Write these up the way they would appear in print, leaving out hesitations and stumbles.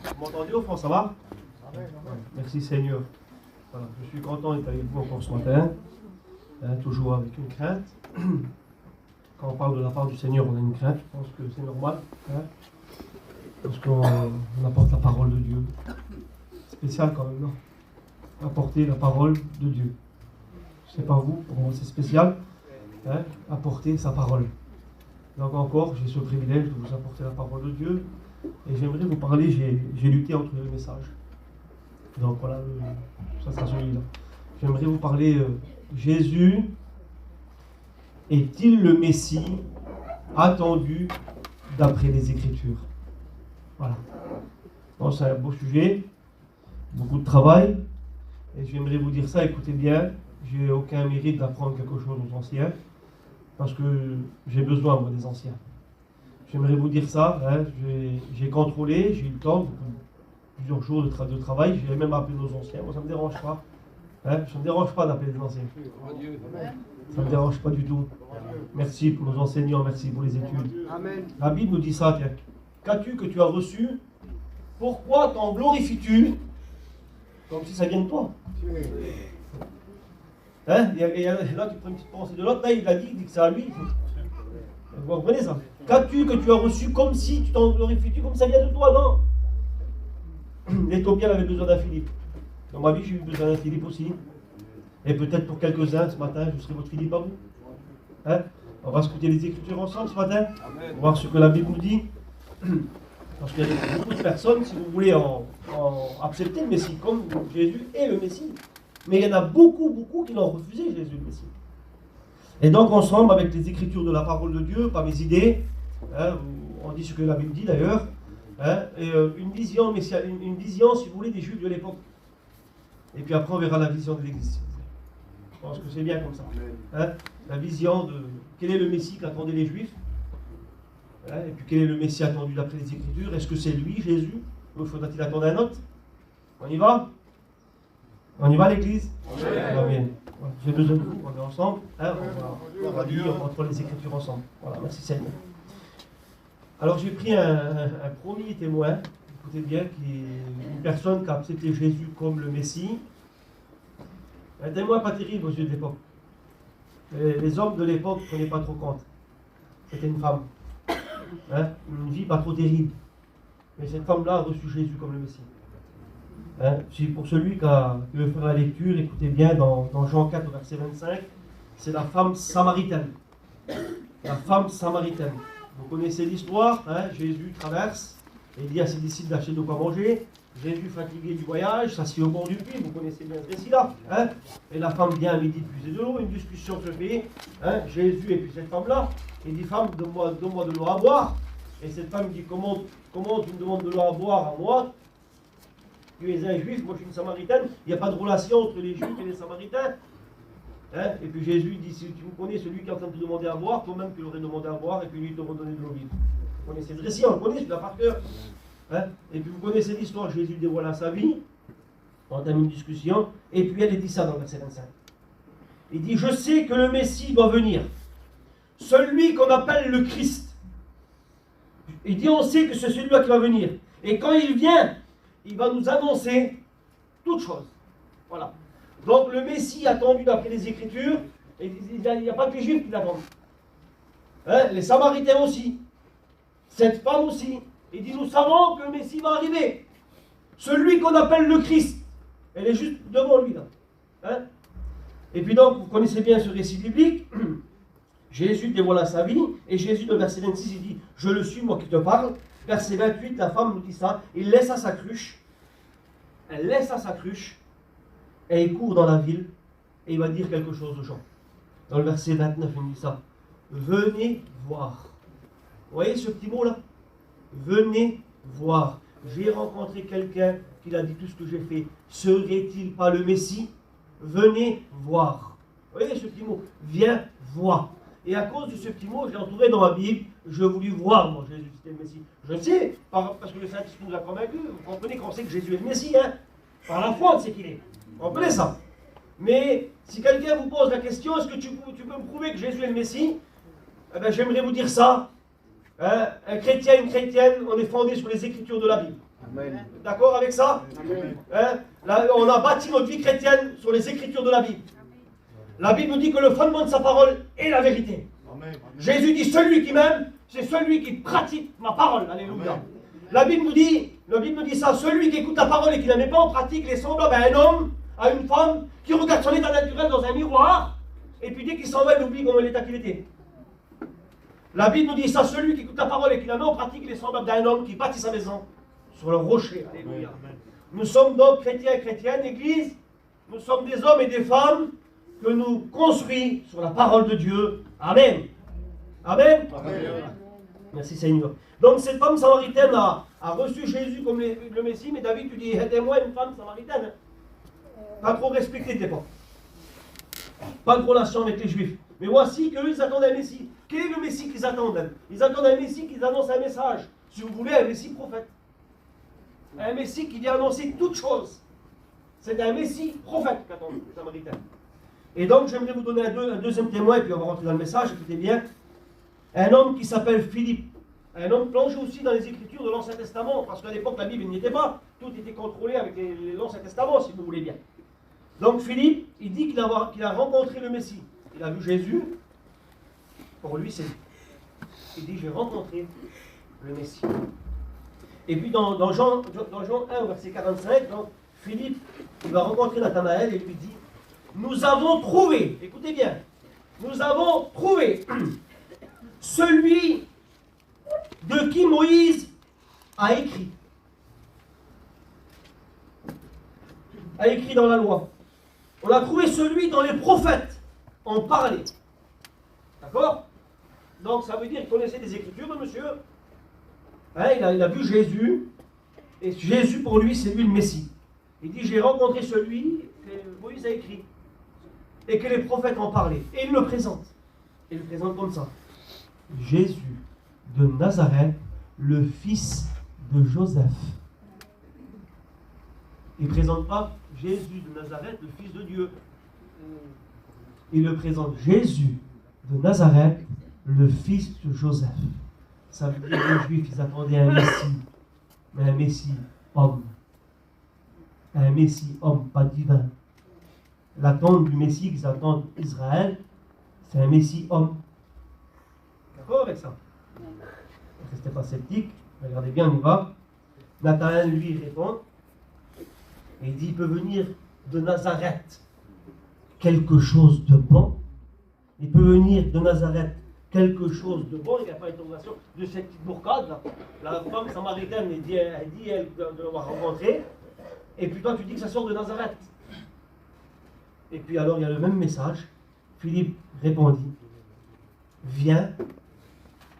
Vous m'entendez au fond, ça va? Merci Seigneur. Voilà, je suis content d'être avec vous encore ce matin, toujours avec une crainte. Quand on parle de la part du Seigneur, on a une crainte, je pense que c'est normal, parce qu'on apporte la parole de Dieu. Spécial quand même, non? Apporter la parole de Dieu. Je ne sais pas vous, pour moi c'est spécial, apporter sa parole. Donc encore, j'ai ce privilège de vous apporter la parole de Dieu, et j'aimerais vous parler, j'ai lutté entre les messages. Donc voilà, ça sera celui-là. J'aimerais vous parler, Jésus est-il le Messie attendu d'après les Écritures? Voilà. Bon, c'est un beau sujet, beaucoup de travail, et j'aimerais vous dire ça, écoutez bien, j'ai aucun mérite d'apprendre quelque chose aux anciens, parce que j'ai besoin, moi, des anciens. J'aimerais vous dire ça, j'ai contrôlé, j'ai eu le temps, plusieurs jours de travail, j'ai même appelé nos anciens, moi ça ne me dérange pas. Ça ne me dérange pas d'appeler les anciens. Ça ne me dérange pas du tout. Merci pour nos enseignants, merci pour les études. Amen. La Bible nous dit ça, tiens. Qu'as-tu que tu as reçu? Pourquoi t'en glorifies-tu? Comme si ça vient de toi. Et là, tu prends une petite pensée de l'autre, là, il a dit que c'est à lui. Vous comprenez ça? Qu'as-tu que tu as reçu comme si tu t'en glorifies-tu, comme ça vient de toi? Non. L'Éthiopien avait besoin d'un Philippe. Dans ma vie, j'ai eu besoin d'un Philippe aussi. Et peut-être pour quelques-uns, ce matin, je serai votre Philippe à vous. On va scruter les Écritures ensemble ce matin. On va voir ce que la Bible nous dit. Parce qu'il y a beaucoup de personnes, si vous voulez, en accepter le Messie, comme Jésus est le Messie. Mais il y en a beaucoup qui l'ont refusé, Jésus le Messie. Et donc, ensemble, avec les Écritures de la parole de Dieu, pas mes idées, on dit ce que la Bible dit d'ailleurs, et une vision, si vous voulez, des Juifs de l'époque. Et puis après, on verra la vision de l'Église. Je pense que c'est bien comme ça. La vision de quel est le Messie qu'attendaient les Juifs, et puis quel est le Messie attendu d'après les Écritures. Est-ce que c'est lui, Jésus, ou faudra-t-il attendre un autre? On y va? On y va l'Église? Amen. Voilà. J'ai besoin de vous, on est ensemble. On va lire, on va prendre les Écritures ensemble. Voilà, merci Seigneur. Alors j'ai pris un premier témoin, écoutez bien, qui est une personne qui a accepté Jésus comme le Messie. Un témoin pas terrible aux yeux de l'époque. Les hommes de l'époque ne prenaient pas trop compte. C'était une femme. Une vie pas trop terrible. Mais cette femme-là a reçu Jésus comme le Messie. C'est pour celui qui veut faire la lecture, écoutez bien, dans Jean 4, verset 25, c'est la femme samaritaine. La femme samaritaine. Vous connaissez l'histoire, Jésus traverse, et il dit à ses disciples d'acheter de quoi manger. Jésus, fatigué du voyage, s'assied au bord du puits, vous connaissez bien ce récit-là. Et la femme vient à midi puiser de l'eau, une discussion se fait. Jésus et puis cette femme-là, il dit, femme, donne-moi de l'eau à boire. Et cette femme dit, comment tu me demandes de l'eau à boire à moi? Tu es un juif, moi je suis une samaritaine, il n'y a pas de relation entre les juifs et les samaritains. Et puis Jésus dit, si tu me connais celui qui est en train de te demander à boire, toi-même tu l'aurais demandé à boire, et puis lui te redonner de l'eau vive. Vous connaissez le récit, on le connaît, celui-là par cœur. Et puis vous connaissez l'histoire, Jésus dévoile sa vie, on entame une discussion, et puis elle dit ça dans le verset 25. Il dit, je sais que le Messie doit venir, celui qu'on appelle le Christ. Il dit, on sait que c'est celui-là qui va venir. Et quand il vient, il va nous annoncer toutes choses. Voilà. Donc le Messie attendu d'après les Écritures, il n'y a pas que les Juifs qui l'attendent. Les Samaritains aussi. Cette femme aussi. Il dit, nous savons que le Messie va arriver. Celui qu'on appelle le Christ. Elle est juste devant lui là. Et puis donc, vous connaissez bien ce récit biblique. Jésus dévoile sa vie. Et Jésus, dans le verset 26, il dit, je le suis, moi qui te parle. Verset 28, la femme nous dit ça. Il laisse à sa cruche. Elle laisse à sa cruche. Et il court dans la ville. Et il va dire quelque chose aux gens. Dans le verset 29, il dit ça. Venez voir. Vous voyez ce petit mot là? Venez voir. J'ai rencontré quelqu'un qui a dit tout ce que j'ai fait. Serait-il pas le Messie? Venez voir. Vous voyez ce petit mot? Viens voir. Et à cause de ce petit mot, je l'ai entouré dans ma Bible. Je voulais voir, moi, Jésus, c'était le Messie. Je le sais, parce que le Saint-Esprit nous a convaincus. Vous comprenez qu'on sait que Jésus est le Messie, Par la foi, on sait qu'il est. Vous comprenez ça? Mais si quelqu'un vous pose la question, est-ce que tu peux me prouver que Jésus est le Messie? Eh bien, j'aimerais vous dire ça. Hein, un chrétien, une chrétienne, on est fondé sur les écritures de la Bible. Amen. D'accord avec ça? Amen. Hein, là, on a bâti notre vie chrétienne sur les écritures de la Bible. La Bible nous dit que le fondement de sa parole est la vérité. Amen. Jésus dit, celui qui m'aime, c'est celui qui pratique ma parole. Alléluia. La Bible nous dit ça, celui qui écoute la parole et qui ne la met pas en pratique, il est semblable à un homme, à une femme, qui regarde son état naturel dans un miroir, et puis dès qu'il s'en va, il oublie comment l'état qu'il était. La Bible nous dit ça, celui qui écoute la parole et qui la met en pratique, il est semblable à un homme qui bâtit sa maison sur le rocher. Alléluia. Nous sommes donc chrétiens et chrétiennes, Église, nous sommes des hommes et des femmes que nous construisons sur la parole de Dieu. Amen. Amen. Amen. Merci Seigneur. Donc cette femme samaritaine a reçu Jésus comme le Messie, mais David, tu dis, aidez-moi une femme samaritaine. Pas trop respecté tes pas. Pas de relation avec les Juifs. Mais voici qu'eux, ils attendent un Messie. Quel est le Messie qu'ils attendent? Ils attendent un Messie qui annonce un message. Si vous voulez, un Messie prophète. Un Messie qui vient annoncer toutes choses. C'est un Messie prophète qu'attendent les Samaritains. Et donc, j'aimerais vous donner un deuxième témoin, et puis on va rentrer dans le message, écoutez bien. Un homme qui s'appelle Philippe. Un homme plongé aussi dans les Écritures de l'Ancien Testament, parce qu'à l'époque, la Bible n'y était pas. Tout était contrôlé avec l'Ancien Testament, si vous voulez bien. Donc, Philippe, il dit qu'il a rencontré le Messie. Il a vu Jésus. Pour lui, c'est... Il dit, j'ai rencontré le Messie. Et puis, dans Jean 1, verset 45, donc, Philippe, il va rencontrer Nathanaël et lui dit, nous avons trouvé, écoutez bien, nous avons trouvé celui de qui Moïse a écrit. A écrit dans la loi. On a trouvé celui dont les prophètes ont parlé. D'accord? Donc ça veut dire qu'il connaissait des écritures, le monsieur. Hein, il a vu Jésus. Et Jésus, pour lui, c'est lui le Messie. Il dit, j'ai rencontré celui que Moïse a écrit. Et que les prophètes ont parlé. Et il le présente. Il le présente comme ça. Jésus de Nazareth, le fils de Joseph. Il ne présente pas Jésus de Nazareth, le fils de Dieu. Il le présente Jésus de Nazareth, le fils de Joseph. Ça veut dire que les Juifs, ils attendaient un Messie, mais un Messie homme. Un Messie homme, pas divin. L'attente du Messie qu'ils attendent Israël, c'est un Messie homme. D'accord avec ça? Ne restez pas sceptique, regardez bien, on y va. Nathanaël lui répond, et il dit, il peut venir de Nazareth quelque chose de bon. Il peut venir de Nazareth quelque chose de bon. Il n'y a pas d'interrogation de cette petite bourgade là. La femme samaritaine, elle dit de l'avoir rencontré. Et puis toi, tu dis que ça sort de Nazareth. Et puis alors, il y a le même message. Philippe répondit, viens,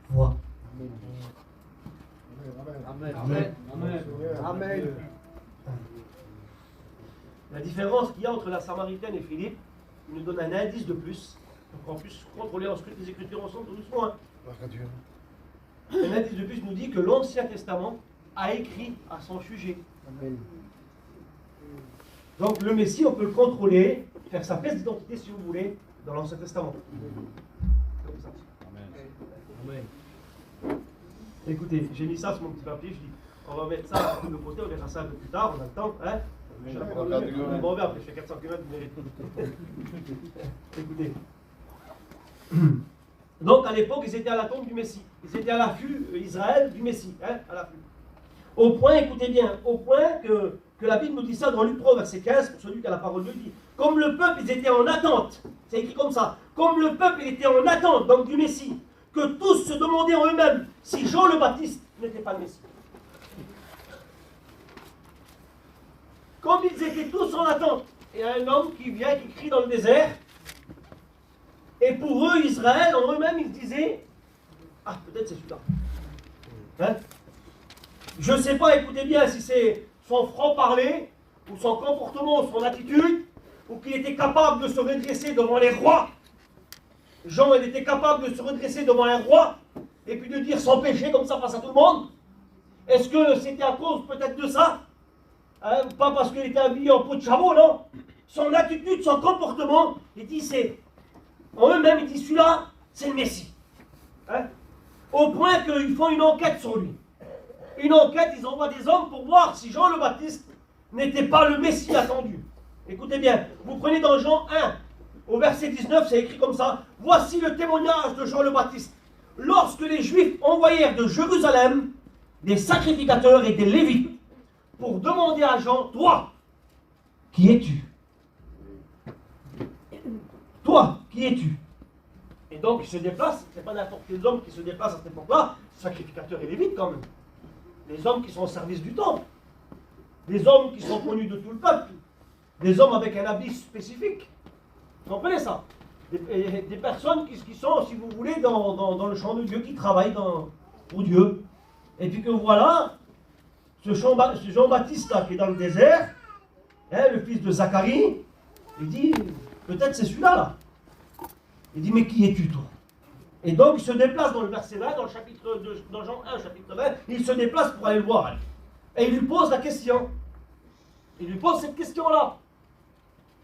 vois. Amen. Amen. Amen. Amen. La différence qu'il y a entre la Samaritaine et Philippe, il nous donne un indice de plus. Donc en plus, contrôler ensuite les Écritures ensemble tout doucement. Un indice de plus nous dit que l'Ancien Testament a écrit à son sujet. Amen. Donc le Messie, on peut le contrôler, faire sa pièce d'identité si vous voulez, dans l'Ancien Testament. Comme ça. Amen. Écoutez, j'ai mis ça sur mon petit papier, je dis, on va mettre ça de côté, on verra ça un peu plus tard, on a le temps, hein? Bon, après, je fais 400 km, écoutez. Donc à l'époque, ils étaient à l'attente du Messie. Ils étaient à l'affût, Israël, du Messie, hein, à l'affût. Au point, écoutez bien, au point que la Bible nous dit ça dans Luc 3, verset 15, pour celui qui a la parole de Dieu, dit, comme le peuple, ils étaient en attente, c'est écrit comme ça, comme le peuple, il était en attente, donc du Messie, que tous se demandaient en eux-mêmes si Jean le Baptiste n'était pas le Messie. Comme ils étaient tous en attente, il y a un homme qui vient, qui crie dans le désert, et pour eux, Israël, en eux-mêmes, ils se disaient, ah, peut-être c'est celui-là. Hein? Je ne sais pas, écoutez bien, si c'est son franc-parler, ou son comportement, ou son attitude, ou qu'il était capable de se redresser devant les rois. Jean, il était capable de se redresser devant un roi, et puis de dire sans péché comme ça face à tout le monde. Est-ce que c'était à cause peut-être de ça? Hein? Pas parce qu'il était habillé en peau de chameau, non. Son attitude, son comportement, il dit c'est... En eux-mêmes, il dit celui-là, c'est le Messie. Hein? Au point qu'ils font une enquête sur lui. Une enquête, ils envoient des hommes pour voir si Jean le Baptiste n'était pas le Messie attendu. Écoutez bien, vous prenez dans Jean 1, au verset 19, c'est écrit comme ça. Voici le témoignage de Jean le Baptiste. Lorsque les Juifs envoyèrent de Jérusalem des sacrificateurs et des Lévites pour demander à Jean, toi, qui es-tu? Toi, qui es-tu? Et donc, il se déplace, ce n'est pas n'importe quel homme qui se déplace à cette époque-là, sacrificateurs et Lévites quand même. Les hommes qui sont au service du temple. Des hommes qui sont connus de tout le peuple. Des hommes avec un habit spécifique. Vous comprenez ça? Des personnes qui sont, si vous voulez, dans le champ de Dieu, qui travaillent pour Dieu. Et puis que voilà, ce Jean-Baptiste là qui est dans le désert, hein, le fils de Zacharie, il dit, peut-être c'est celui-là là. Il dit, mais qui es-tu toi? Et donc il se déplace dans le verset 20, dans Jean 1, chapitre 20, il se déplace pour aller le voir. Et il lui pose la question. Il lui pose cette question-là.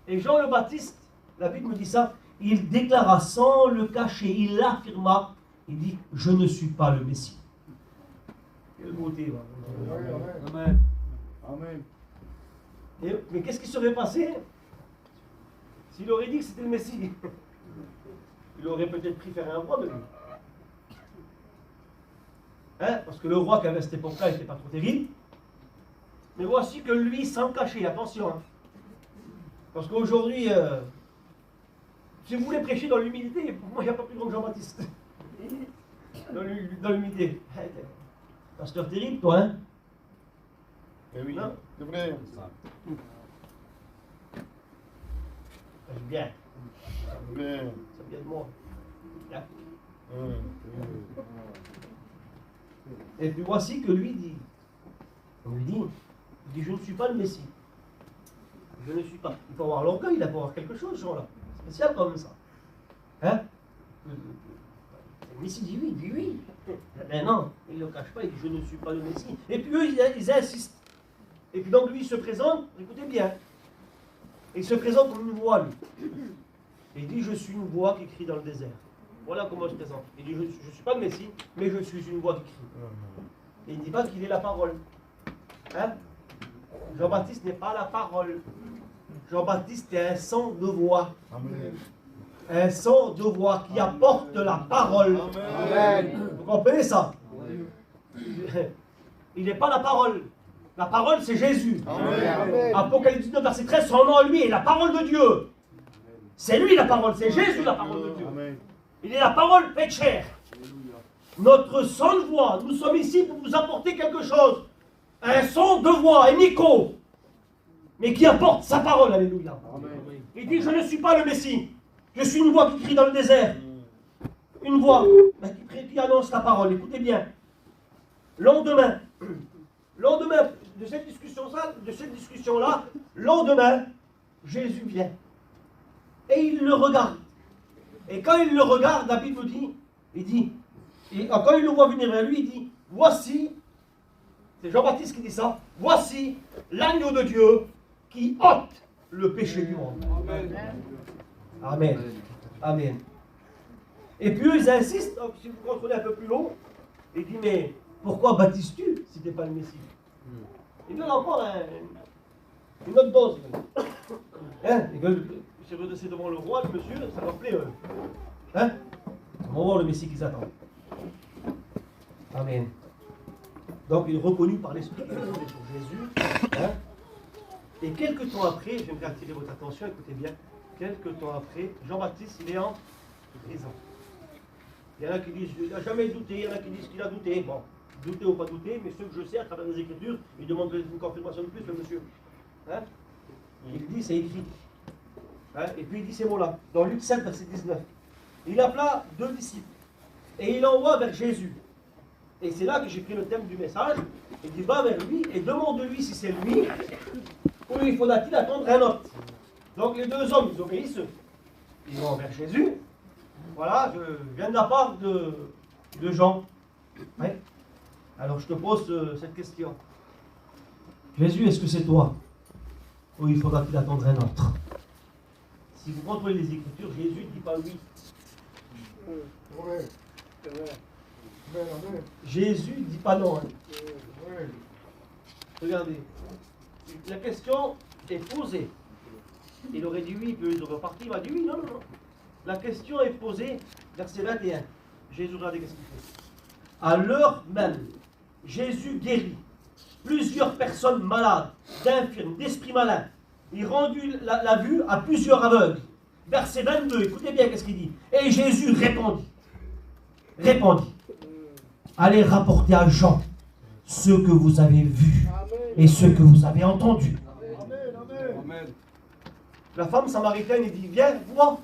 Et Jean le Baptiste, la Bible me dit ça, il déclara sans le cacher, il l'affirma, il dit, je ne suis pas le Messie. Quelle beauté, Amen. Amen. Mais qu'est-ce qui serait passé s'il aurait dit que c'était le Messie? Il aurait peut-être pris faire un roi de lui. Hein? Parce que le roi qui avait à cette époque-là n'était pas trop terrible. Mais voici que lui, sans le cacher, attention. Hein. Parce qu'aujourd'hui, si vous voulez prêcher dans l'humilité, pour moi, il n'y a pas plus grand que Jean-Baptiste. Dans l'humilité. Pasteur terrible, toi, hein? Eh oui, non? c'est vrai. J'aime bien. Bien. Ça vient de moi. Bien. Et puis voici que lui dit, il dit, je ne suis pas le Messie. Je ne suis pas. Il peut avoir l'orgueil, il peut avoir quelque chose, ce genre-là. Spécial comme ça. Hein? Le Messie dit oui, il dit oui. Mais non, il ne le cache pas, il dit, je ne suis pas le Messie. Et puis eux, ils insistent. Et puis donc lui, il se présente, écoutez bien, il se présente comme une voix, lui. Et il dit, je suis une voix qui crie dans le désert. Voilà comment il se présente. Il dit, je ne suis pas le Messie, mais je suis une voix qui crie. Et il ne dit pas qu'il est la parole. Hein? Jean-Baptiste n'est pas la parole. Jean-Baptiste est un son de voix. Amen. Un son de voix qui apporte la parole. Amen. Vous comprenez ça? Il n'est pas la parole. La parole, c'est Jésus. Amen. Apocalypse 19, verset 13, son nom à lui est la parole de Dieu. C'est lui la parole, c'est Jésus la parole de Dieu. Amen. Il est la parole faite chair. Notre son de voix, nous sommes ici pour vous apporter quelque chose. Un son de voix, un écho, mais qui apporte sa parole, alléluia. Amen. Il dit, je ne suis pas le Messie. Je suis une voix qui crie dans le désert. Une voix qui annonce la parole. Écoutez bien. Lendemain de cette discussion-là, lendemain, Jésus vient. Et il le regarde. Et quand il le regarde, la Bible dit, quand il le voit venir vers lui, il dit, voici, c'est Jean-Baptiste qui dit ça, voici l'agneau de Dieu qui ôte le péché du monde. Amen. Amen. Amen. Et puis eux, ils insistent, donc, si vous contrôlez un peu plus long, il dit, mais pourquoi baptises-tu si tu n'es pas le Messie? Ils veulent encore une autre dose. Hein? Ils veulent se redresser devant le roi, le monsieur, ça leur plaît. Hein? Ils vont voir le Messie qu'ils attendent. Amen. Donc il est reconnu par l'Esprit de Dieu sur Jésus. Hein? Et quelques temps après, j'aimerais attirer votre attention, écoutez bien, quelques temps après, Jean-Baptiste, il est en prison. Il y en a qui disent qu'il n'a jamais douté, il y en a qui disent qu'il a douté. Bon, douter ou pas douter, mais ceux que je sais à travers les Écritures, ils demandent une confirmation de plus, le monsieur. Hein? Il dit, c'est écrit. Hein? Et puis il dit ces mots-là, dans Luc 7, verset 19. Il appela 2 disciples et il envoie vers Jésus. Et c'est là que j'ai pris le thème du message. Il dit, va vers lui et demande-lui si c'est lui ou il faudra-t-il attendre un autre. Donc les 2 hommes, ils obéissent. Ils vont vers Jésus. Voilà, je viens de la part de Jean. Ouais. Alors je te pose cette question. Jésus, est-ce que c'est toi? Ou il faudra-t-il attendre un autre? Si vous contrôlez les Écritures, Jésus ne dit pas oui. Ouais. Jésus ne dit pas non. Hein. Regardez. La question est posée. Il aurait dit oui, puis il aurait parti, il m'a dit oui, non, non, non. La question est posée, verset 21. Jésus, regardez qu'est-ce qu'il fait. À l'heure même, Jésus guérit plusieurs personnes malades, d'infirmes, d'esprits malins. Il rendit la vue à plusieurs aveugles. Verset 22, écoutez bien qu'est-ce qu'il dit. Et Jésus répondit, allez rapporter à Jean ce que vous avez vu et ce que vous avez entendu. Amen. La femme samaritaine, il dit, viens, vois.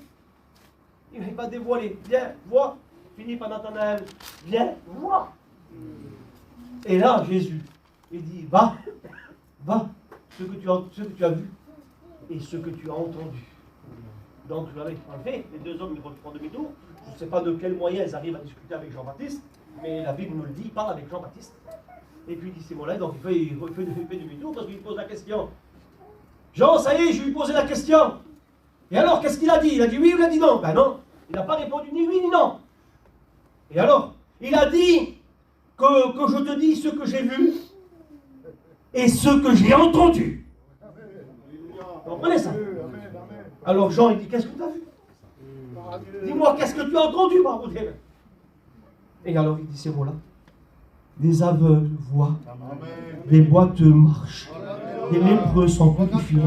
Il va dévoiler, viens, vois. Philippe à Nathanaël, viens, vois. Et là, Jésus, il dit, va, ce que tu as vu et ce que tu as entendu. Donc, vous avez en fait, les deux hommes, ils font demi-tour. Je ne sais pas de quel moyen ils arrivent à discuter avec Jean-Baptiste, mais la Bible nous le dit, il parle avec Jean-Baptiste. Et puis il dit ces mots-là, donc il fait demi-tour parce qu'il pose la question. Jean, ça y est, je lui ai posé la question. Et alors, qu'est-ce qu'il a dit? Il a dit oui ou il a dit non? Ben non, il n'a pas répondu ni oui ni non. Et alors, il a dit que je te dis ce que j'ai vu et ce que j'ai entendu. Vous comprenez ça? Alors Jean, il dit, qu'est-ce que tu as vu? Dis-moi, qu'est-ce que tu as entendu, Baroudel? Et alors il dit ces mots-là. Des aveugles voient, des boiteux marchent, des lépreux sont purifiés,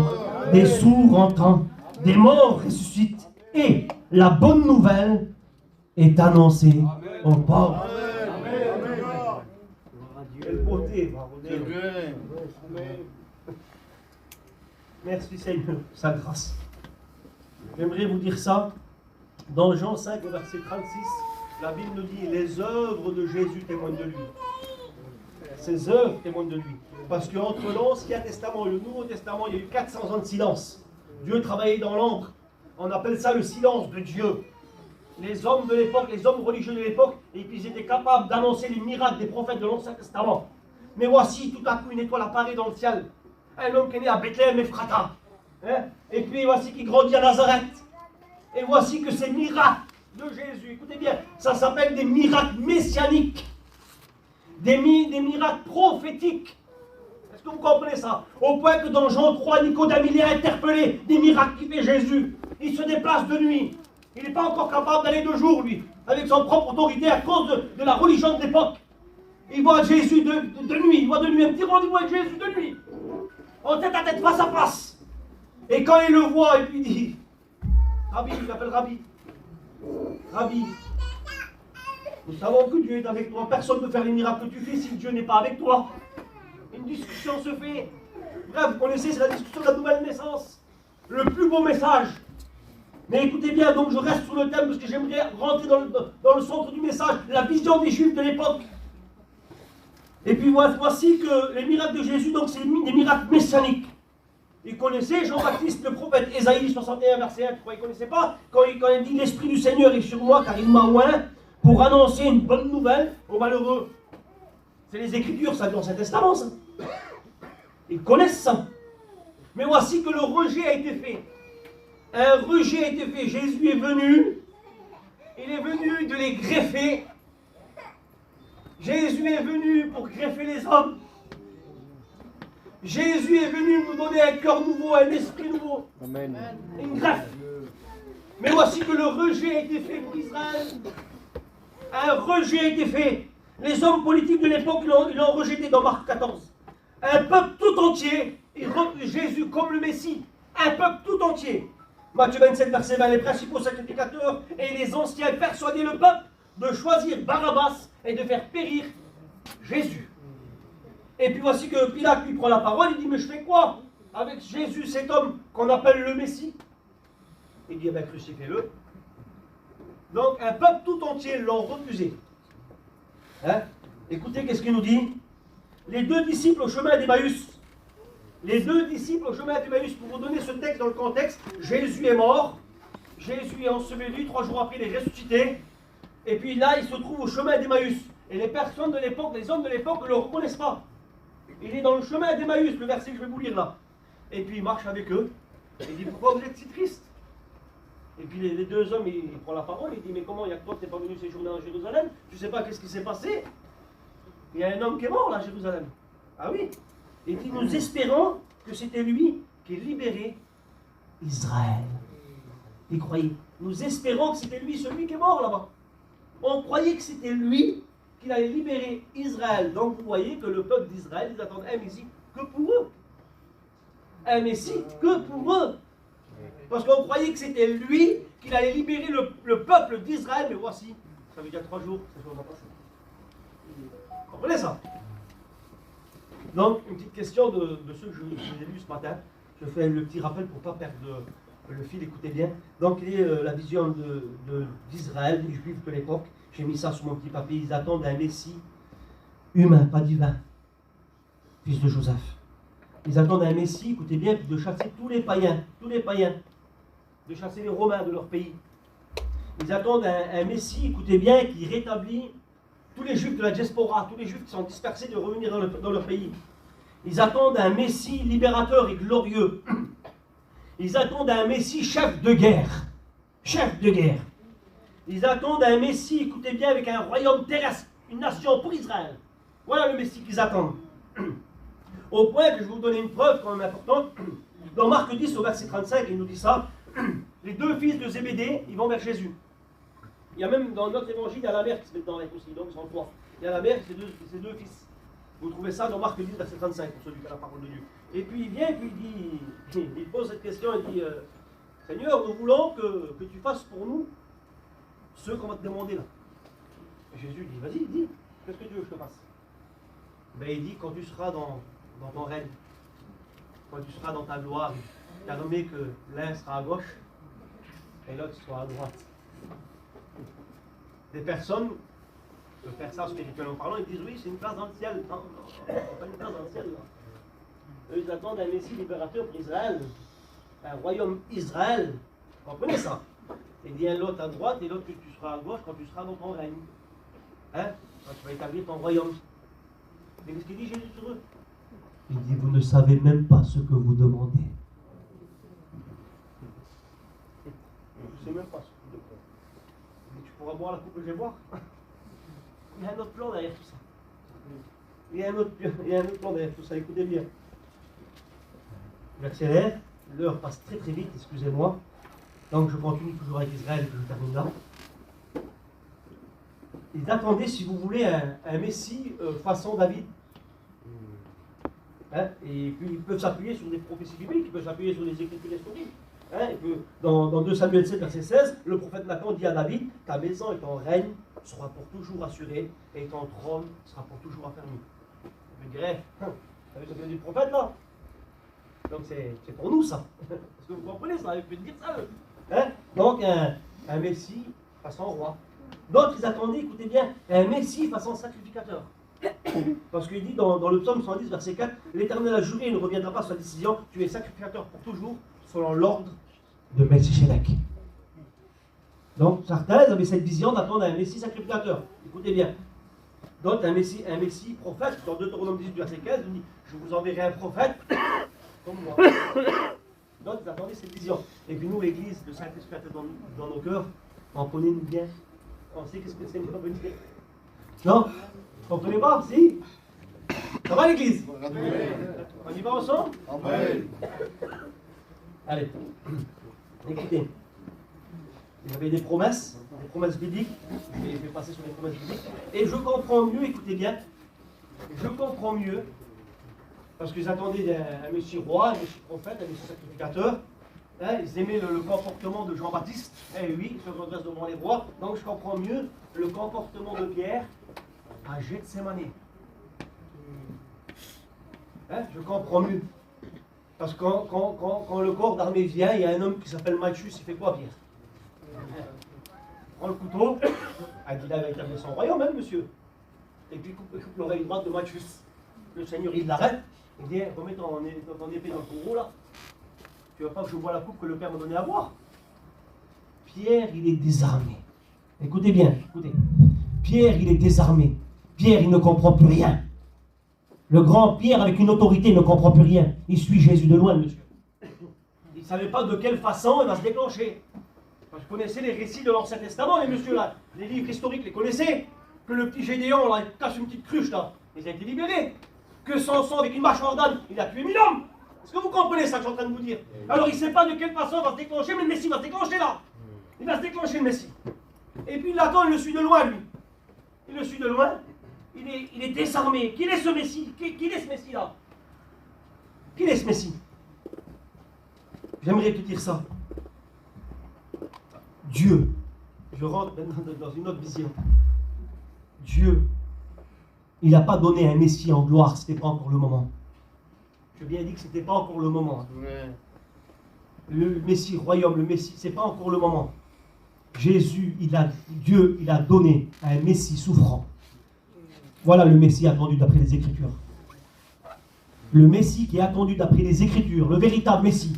des sourds entendent, des morts ressuscitent, et la bonne nouvelle est annoncée aux pauvres. Quelle beauté, Baroudel. Merci Seigneur, sa grâce. J'aimerais vous dire ça. Dans Jean 5, au verset 36, la Bible nous dit, les œuvres de Jésus témoignent de lui. Ses œuvres témoignent de lui. Parce qu'entre l'Ancien Testament et le Nouveau Testament, il y a eu 400 ans de silence. Dieu travaillait dans l'ombre. On appelle ça le silence de Dieu. Les hommes de l'époque, les hommes religieux de l'époque, et puis ils étaient capables d'annoncer les miracles des prophètes de l'Ancien Testament. Mais voici, tout à coup, une étoile apparaît dans le ciel. Un homme qui est né à Bethléem, Ephrata. Hein? Et puis voici qu'il grandit à Nazareth. Et voici que ces miracles de Jésus, écoutez bien, ça s'appelle des miracles messianiques. Des miracles prophétiques. Est-ce que vous comprenez ça? Au point que dans Jean 3, Nicodème, il est interpellé des miracles qu'il fait Jésus. Il se déplace de nuit. Il n'est pas encore capable d'aller de jour, lui, avec son propre autorité à cause de la religion de l'époque. Il voit Jésus de nuit. Il voit de nuit un petit rendez-vous avec Jésus de nuit. En tête à tête, face à face. Et quand il le voit, et puis il dit, Rabbi, il l'appelle Rabbi. Rabbi, nous savons que Dieu est avec toi. Personne ne peut faire les miracles que tu fais si Dieu n'est pas avec toi. Une discussion se fait. Bref, vous connaissez, c'est la discussion de la nouvelle naissance. Le plus beau message. Mais écoutez bien, donc je reste sur le thème parce que j'aimerais rentrer dans le centre du message, la vision des Juifs de l'époque. Et puis voici que les miracles de Jésus, donc c'est des miracles messianiques. Ils connaissaient Jean-Baptiste, le prophète, Ésaïe 61, verset 1, je crois qu'ils ne connaissaient pas, quand il dit « L'Esprit du Seigneur est sur moi, car il m'a oint pour annoncer une bonne nouvelle aux malheureux. » C'est les Écritures, ça, dans l'Ancien Testament, ça. Ils connaissent ça. Mais voici que le rejet a été fait. Un rejet a été fait. Jésus est venu. Il est venu de les greffer. Jésus est venu pour greffer les hommes. Jésus est venu nous donner un cœur nouveau, un esprit nouveau. Amen. Une greffe. Mais voici que le rejet a été fait pour Israël. Un rejet a été fait. Les hommes politiques de l'époque l'ont rejeté dans Marc 14. Un peuple tout entier, Jésus comme le Messie. Un peuple tout entier. Matthieu 27, verset 20, les principaux sacrificateurs et les anciens persuadaient le peuple de choisir Barabbas et de faire périr Jésus. Et puis voici que Pilate lui prend la parole, il dit, mais je fais quoi avec Jésus, cet homme qu'on appelle le Messie? Il dit, eh bien crucifiez-le. Donc un peuple tout entier l'ont refusé. Hein? Écoutez, qu'est-ce qu'il nous dit? Les deux disciples au chemin d'Emmaüs. Les deux disciples au chemin d'Emmaüs, pour vous donner ce texte dans le contexte, Jésus est mort, Jésus est enseveli, 3 jours après il est ressuscité, et puis là il se trouve au chemin d'Emmaüs. Et les personnes de l'époque, les hommes de l'époque ne le reconnaissent pas. Il est dans le chemin d'Emmaüs, le verset que je vais vous lire là. Et puis il marche avec eux, et il dit, pourquoi vous êtes si tristes? Et puis les deux hommes, il prend la parole, il dit, mais comment, il y a que toi, tu n'es pas venu séjourner en Jérusalem? Tu ne sais pas qu'est-ce qui s'est passé? Il y a un homme qui est mort là à Jérusalem. Ah oui. Et il dit, nous espérons que c'était lui qui libérait Israël. Et croyez, nous espérons que c'était lui, celui qui est mort là-bas. On croyait que c'était lui qu'il allait libérer Israël. Donc vous voyez que le peuple d'Israël, ils attendent un Messie que pour eux. Un Messie que pour eux. Parce qu'on croyait que c'était lui qu'il allait libérer le peuple d'Israël. Mais voici, ça veut dire 3 jours, ça chose va passer. Vous comprenez ça? Donc, une petite question de ceux que je vous ai lus ce matin. Je fais le petit rappel pour ne pas perdre le fil, écoutez bien. Donc, il est la vision d'Israël, des Juifs de l'époque. J'ai mis ça sur mon petit papier. Ils attendent un Messie humain, pas divin, fils de Joseph. Ils attendent un Messie, écoutez bien, de chasser tous les païens, de chasser les Romains de leur pays. Ils attendent un Messie, écoutez bien, qui rétablit tous les Juifs de la diaspora, tous les Juifs qui sont dispersés de revenir dans leur pays. Ils attendent un Messie libérateur et glorieux. Ils attendent un Messie chef de guerre. Chef de guerre. Ils attendent un Messie, écoutez bien, avec un royaume terrestre, une nation pour Israël. Voilà le Messie qu'ils attendent. Au point que je vais vous donner une preuve quand même importante. Dans Marc 10 au verset 35, il nous dit ça. Les 2 fils de Zébédée, ils vont vers Jésus. Il y a même dans notre évangile, il y a la mère qui se met dedans avec aussi, donc ils sont 3. Il y a la mère et ses deux fils. Vous trouvez ça dans Marc 10, verset 35, pour celui qui a la parole de Dieu. Et puis il vient, et puis il pose cette question, il dit, Seigneur, nous voulons que tu fasses pour nous ce qu'on va te demander là. Et Jésus dit, vas-y, dis, qu'est-ce que tu veux que je te fasse? Ben, il dit, quand tu seras dans ton règne, quand tu seras dans ta gloire, tu as nommé que l'un sera à gauche et l'autre sera à droite. Des personnes, de faire ça spirituellement parlant, ils disent oui, c'est une place dans le ciel. Non, c'est pas une place dans le ciel. Là. Eux, ils attendent un Messie libérateur pour Israël, un royaume Israël. Vous comprenez ça? Il dit un l'autre à droite et l'autre que tu seras à gauche quand tu seras dans ton règne. Hein? Quand tu vas établir ton royaume. Mais qu'est-ce qu'il dit Jésus sur eux? Il dit, vous ne savez même pas ce que vous demandez. Je ne sais même pas ce que vous demandez. Mais tu pourras boire la coupe que je vais boire. Il y a un autre plan derrière tout ça. Il y a un autre plan derrière tout ça. Écoutez bien. J'accélère. L'heure passe très très vite, excusez-moi. Donc je continue toujours avec Israël et que je termine là. Ils attendaient, si vous voulez, un Messie façon David. Hein? Et puis ils peuvent s'appuyer sur des prophéties bibliques, ils peuvent s'appuyer sur des écritures historiques. Hein? Dans 2 Samuel 7, verset 16, le prophète Nathan dit à David, ta maison et ton règne sera pour toujours assuré, et ton trône sera pour toujours affermi. Le greffe, ça vient du prophète là. Donc c'est pour nous ça. Parce que vous comprenez ça, il peut dire ça. Hein? Donc un Messie façon roi. D'autres, ils attendaient, écoutez bien, un Messie façon sacrificateur. Parce qu'il dit dans le psaume 110, verset 4, l'Éternel a juré, il ne reviendra pas sur sa décision, tu es sacrificateur pour toujours, selon l'ordre de Melchisedec. Donc certains avaient cette vision d'attendre un Messie sacrificateur. Écoutez bien. D'autres, un Messie prophète, dans Deutéronome 18, verset 15, il dit, je vous enverrai un prophète comme moi. D'autres, ils attendaient cette vision. Et puis nous, l'Église, le Saint-Esprit dans nos cœurs, on connaît nous bien. On sait qu'est-ce que c'est veut dire. Non? Vous ne comprenez pas? Si? Ça va l'Église? On y va ensemble? Amen. Allez. Écoutez. Il y avait des promesses bibliques. Je vais passer sur les promesses bibliques. Et je comprends mieux, écoutez bien. Je comprends mieux. Parce qu'ils attendaient un Messie roi, un Messie prophète, un Messie sacrificateur. Hein, ils aimaient le comportement de Jean-Baptiste. Eh oui, il se redresse devant les rois. Donc je comprends mieux le comportement de Pierre à Gethsémane. Hein, je comprends mieux. Parce que quand le corps d'armée vient, il y a un homme qui s'appelle Malchus, il fait quoi, Pierre? Il prend le couteau, il dit là, il va établir son royaume, même, monsieur. Et puis il coupe l'oreille droite de Malchus. Le Seigneur, il l'arrête. Il dit, remets ton épée dans le fourreau, là. Tu ne veux pas que je bois la coupe que le Père m'a donnée à boire? Pierre, il est désarmé. Écoutez bien, écoutez. Pierre, il est désarmé. Pierre, il ne comprend plus rien. Le grand Pierre, avec une autorité, ne comprend plus rien. Il suit Jésus de loin, monsieur. Il ne savait pas de quelle façon il va se déclencher. Je connaissais les récits de l'Ancien Testament, les messieurs là, les livres historiques, les connaissaient. Que le petit Gédéon, là, il cache une petite cruche, là, il a été libéré. Que Samson, avec une mâchoire d'âne, il a tué 1000 hommes. Est-ce que vous comprenez ça que je suis en train de vous dire? Alors il ne sait pas de quelle façon va se déclencher, mais le Messie va se déclencher là. Il va se déclencher le Messie. Et puis il l'attend, il le suit de loin, lui. Il le suit de loin, il est désarmé. Qui est ce Messie? Qui est ce Messie là? Qui est ce Messie? J'aimerais te dire ça. Dieu, je rentre maintenant dans une autre vision. Dieu, il n'a pas donné un Messie en gloire, ce n'était pas encore le moment. Je viens dit que ce n'était pas encore le moment. Ouais. Le Messie, royaume, le Messie, ce n'est pas encore le moment. Dieu, il a donné un Messie souffrant. Voilà le Messie attendu d'après les Écritures. Le Messie qui est attendu d'après les Écritures, le véritable Messie,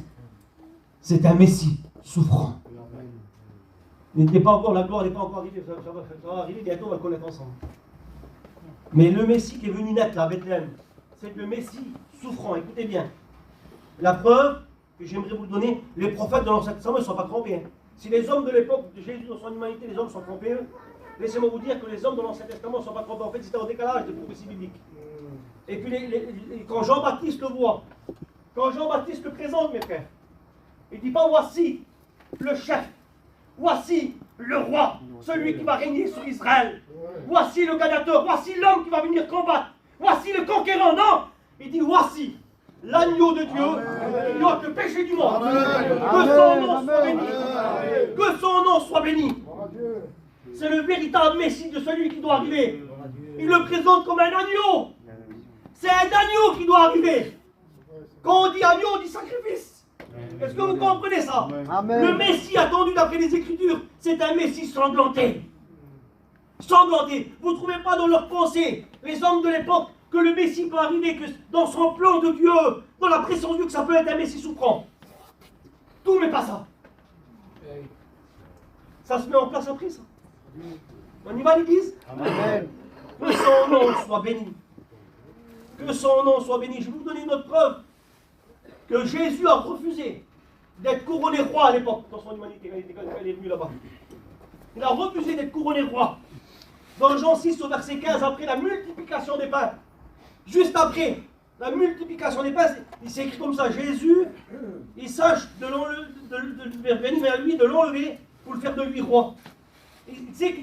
c'est un Messie souffrant. N'était pas encore, la gloire n'est pas encore arrivée, ça va arriver bientôt, on va le connaître ensemble. Mais le Messie qui est venu naître là, à Bethléem, c'est le Messie souffrant, écoutez bien. La preuve que j'aimerais vous donner, les prophètes de l'Ancien Testament ne sont pas trompés. Hein. Si les hommes de l'époque de Jésus dans son humanité, les hommes sont trompés, laissez-moi vous dire que les hommes de l'Ancien Testament ne sont pas trompés. En fait, c'était en décalage des prophéties bibliques. Et puis quand Jean-Baptiste le voit, quand Jean-Baptiste le présente, mes frères, il ne dit pas voici le chef. Voici le roi, celui qui va régner sur Israël. Voici le gagnateur, voici l'homme qui va venir combattre. Voici le conquérant. Non, il dit voici l'agneau de Dieu qui ôte le péché du monde. Que son nom soit béni. Que son nom soit béni. C'est le véritable Messie de celui qui doit arriver. Il le présente comme un agneau. C'est un agneau qui doit arriver. Quand on dit agneau, on dit sacrifice. Est-ce que vous comprenez ça? Amen. Le Messie attendu d'après les Écritures, c'est un Messie sanglanté. Sanglanté. Vous ne trouvez pas dans leurs pensées, les hommes de l'époque, que le Messie peut arriver, que dans son plan de Dieu, dans la présence de Dieu, que ça peut être un Messie souffrant. Tout mais pas ça. Ça se met en place après ça. On y va à l'église? Amen. Que son nom soit béni. Que son nom soit béni. Je vais vous donner une autre preuve. Que Jésus a refusé d'être couronné roi à l'époque, dans son humanité, quand il est venu là-bas. Il a refusé d'être couronné roi. Dans Jean 6 au verset 15, après la multiplication des pains, juste après la multiplication des pains, il s'est écrit comme ça, Jésus, il sache de venir vers lui, de l'enlever, pour le faire de lui roi. Il sait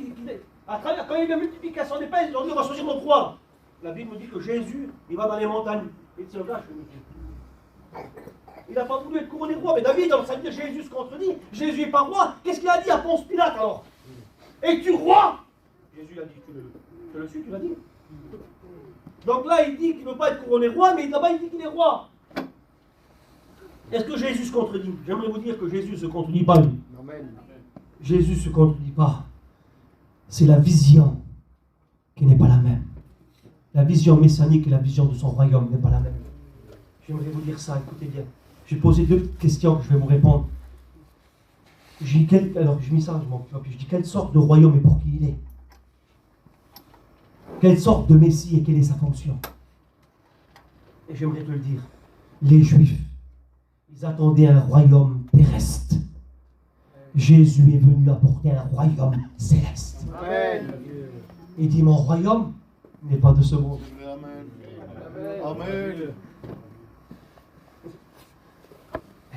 quand il y a eu la multiplication des pains, ils ont dit on va choisir notre roi. La Bible nous dit que Jésus, il va dans les montagnes. Il dit, là, il n'a pas voulu être couronné roi, mais David, alors ça veut dire Jésus se contredit. Jésus n'est pas roi. Qu'est-ce qu'il a dit à Ponce Pilate alors? Es-tu roi? Jésus a dit, tu le suis, tu l'as dit. Donc là, il dit qu'il ne veut pas être couronné roi, mais là-bas, il dit qu'il est roi. Est-ce que Jésus se contredit? J'aimerais vous dire que Jésus ne se contredit pas, lui. Amen. Jésus ne se contredit pas. C'est la vision qui n'est pas la même. La vision messianique et la vision de son royaume n'est pas la même. J'aimerais vous dire ça, écoutez bien. J'ai posé deux questions que je vais vous répondre. Alors, j'ai mis ça, je dis quelle sorte de royaume et pour qui il est? Quelle sorte de Messie et quelle est sa fonction? Et j'aimerais te le dire. Les Juifs, ils attendaient un royaume terrestre. Jésus est venu apporter un royaume céleste. Amen. Il dit, mon royaume n'est pas de ce monde. Amen. Amen.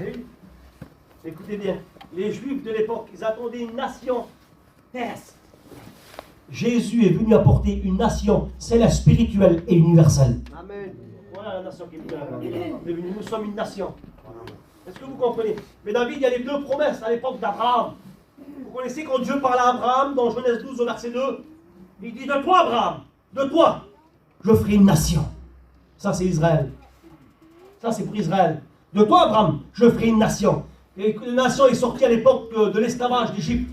Hey, écoutez bien, les Juifs de l'époque, ils attendaient une nation terrestre. Jésus est venu apporter une nation céleste, spirituelle et universelle. Amen. Voilà la nation qui est venue. Nous sommes une nation. Est-ce que vous comprenez? Mais David, il y a les deux promesses à l'époque d'Abraham. Vous connaissez quand Dieu parle à Abraham dans Genèse 12 au verset 2, il dit de toi Abraham, de toi, je ferai une nation. Ça c'est Israël. Ça c'est pour Israël. De toi Abraham, je ferai une nation. Et la nation est sortie à l'époque de l'esclavage d'Égypte.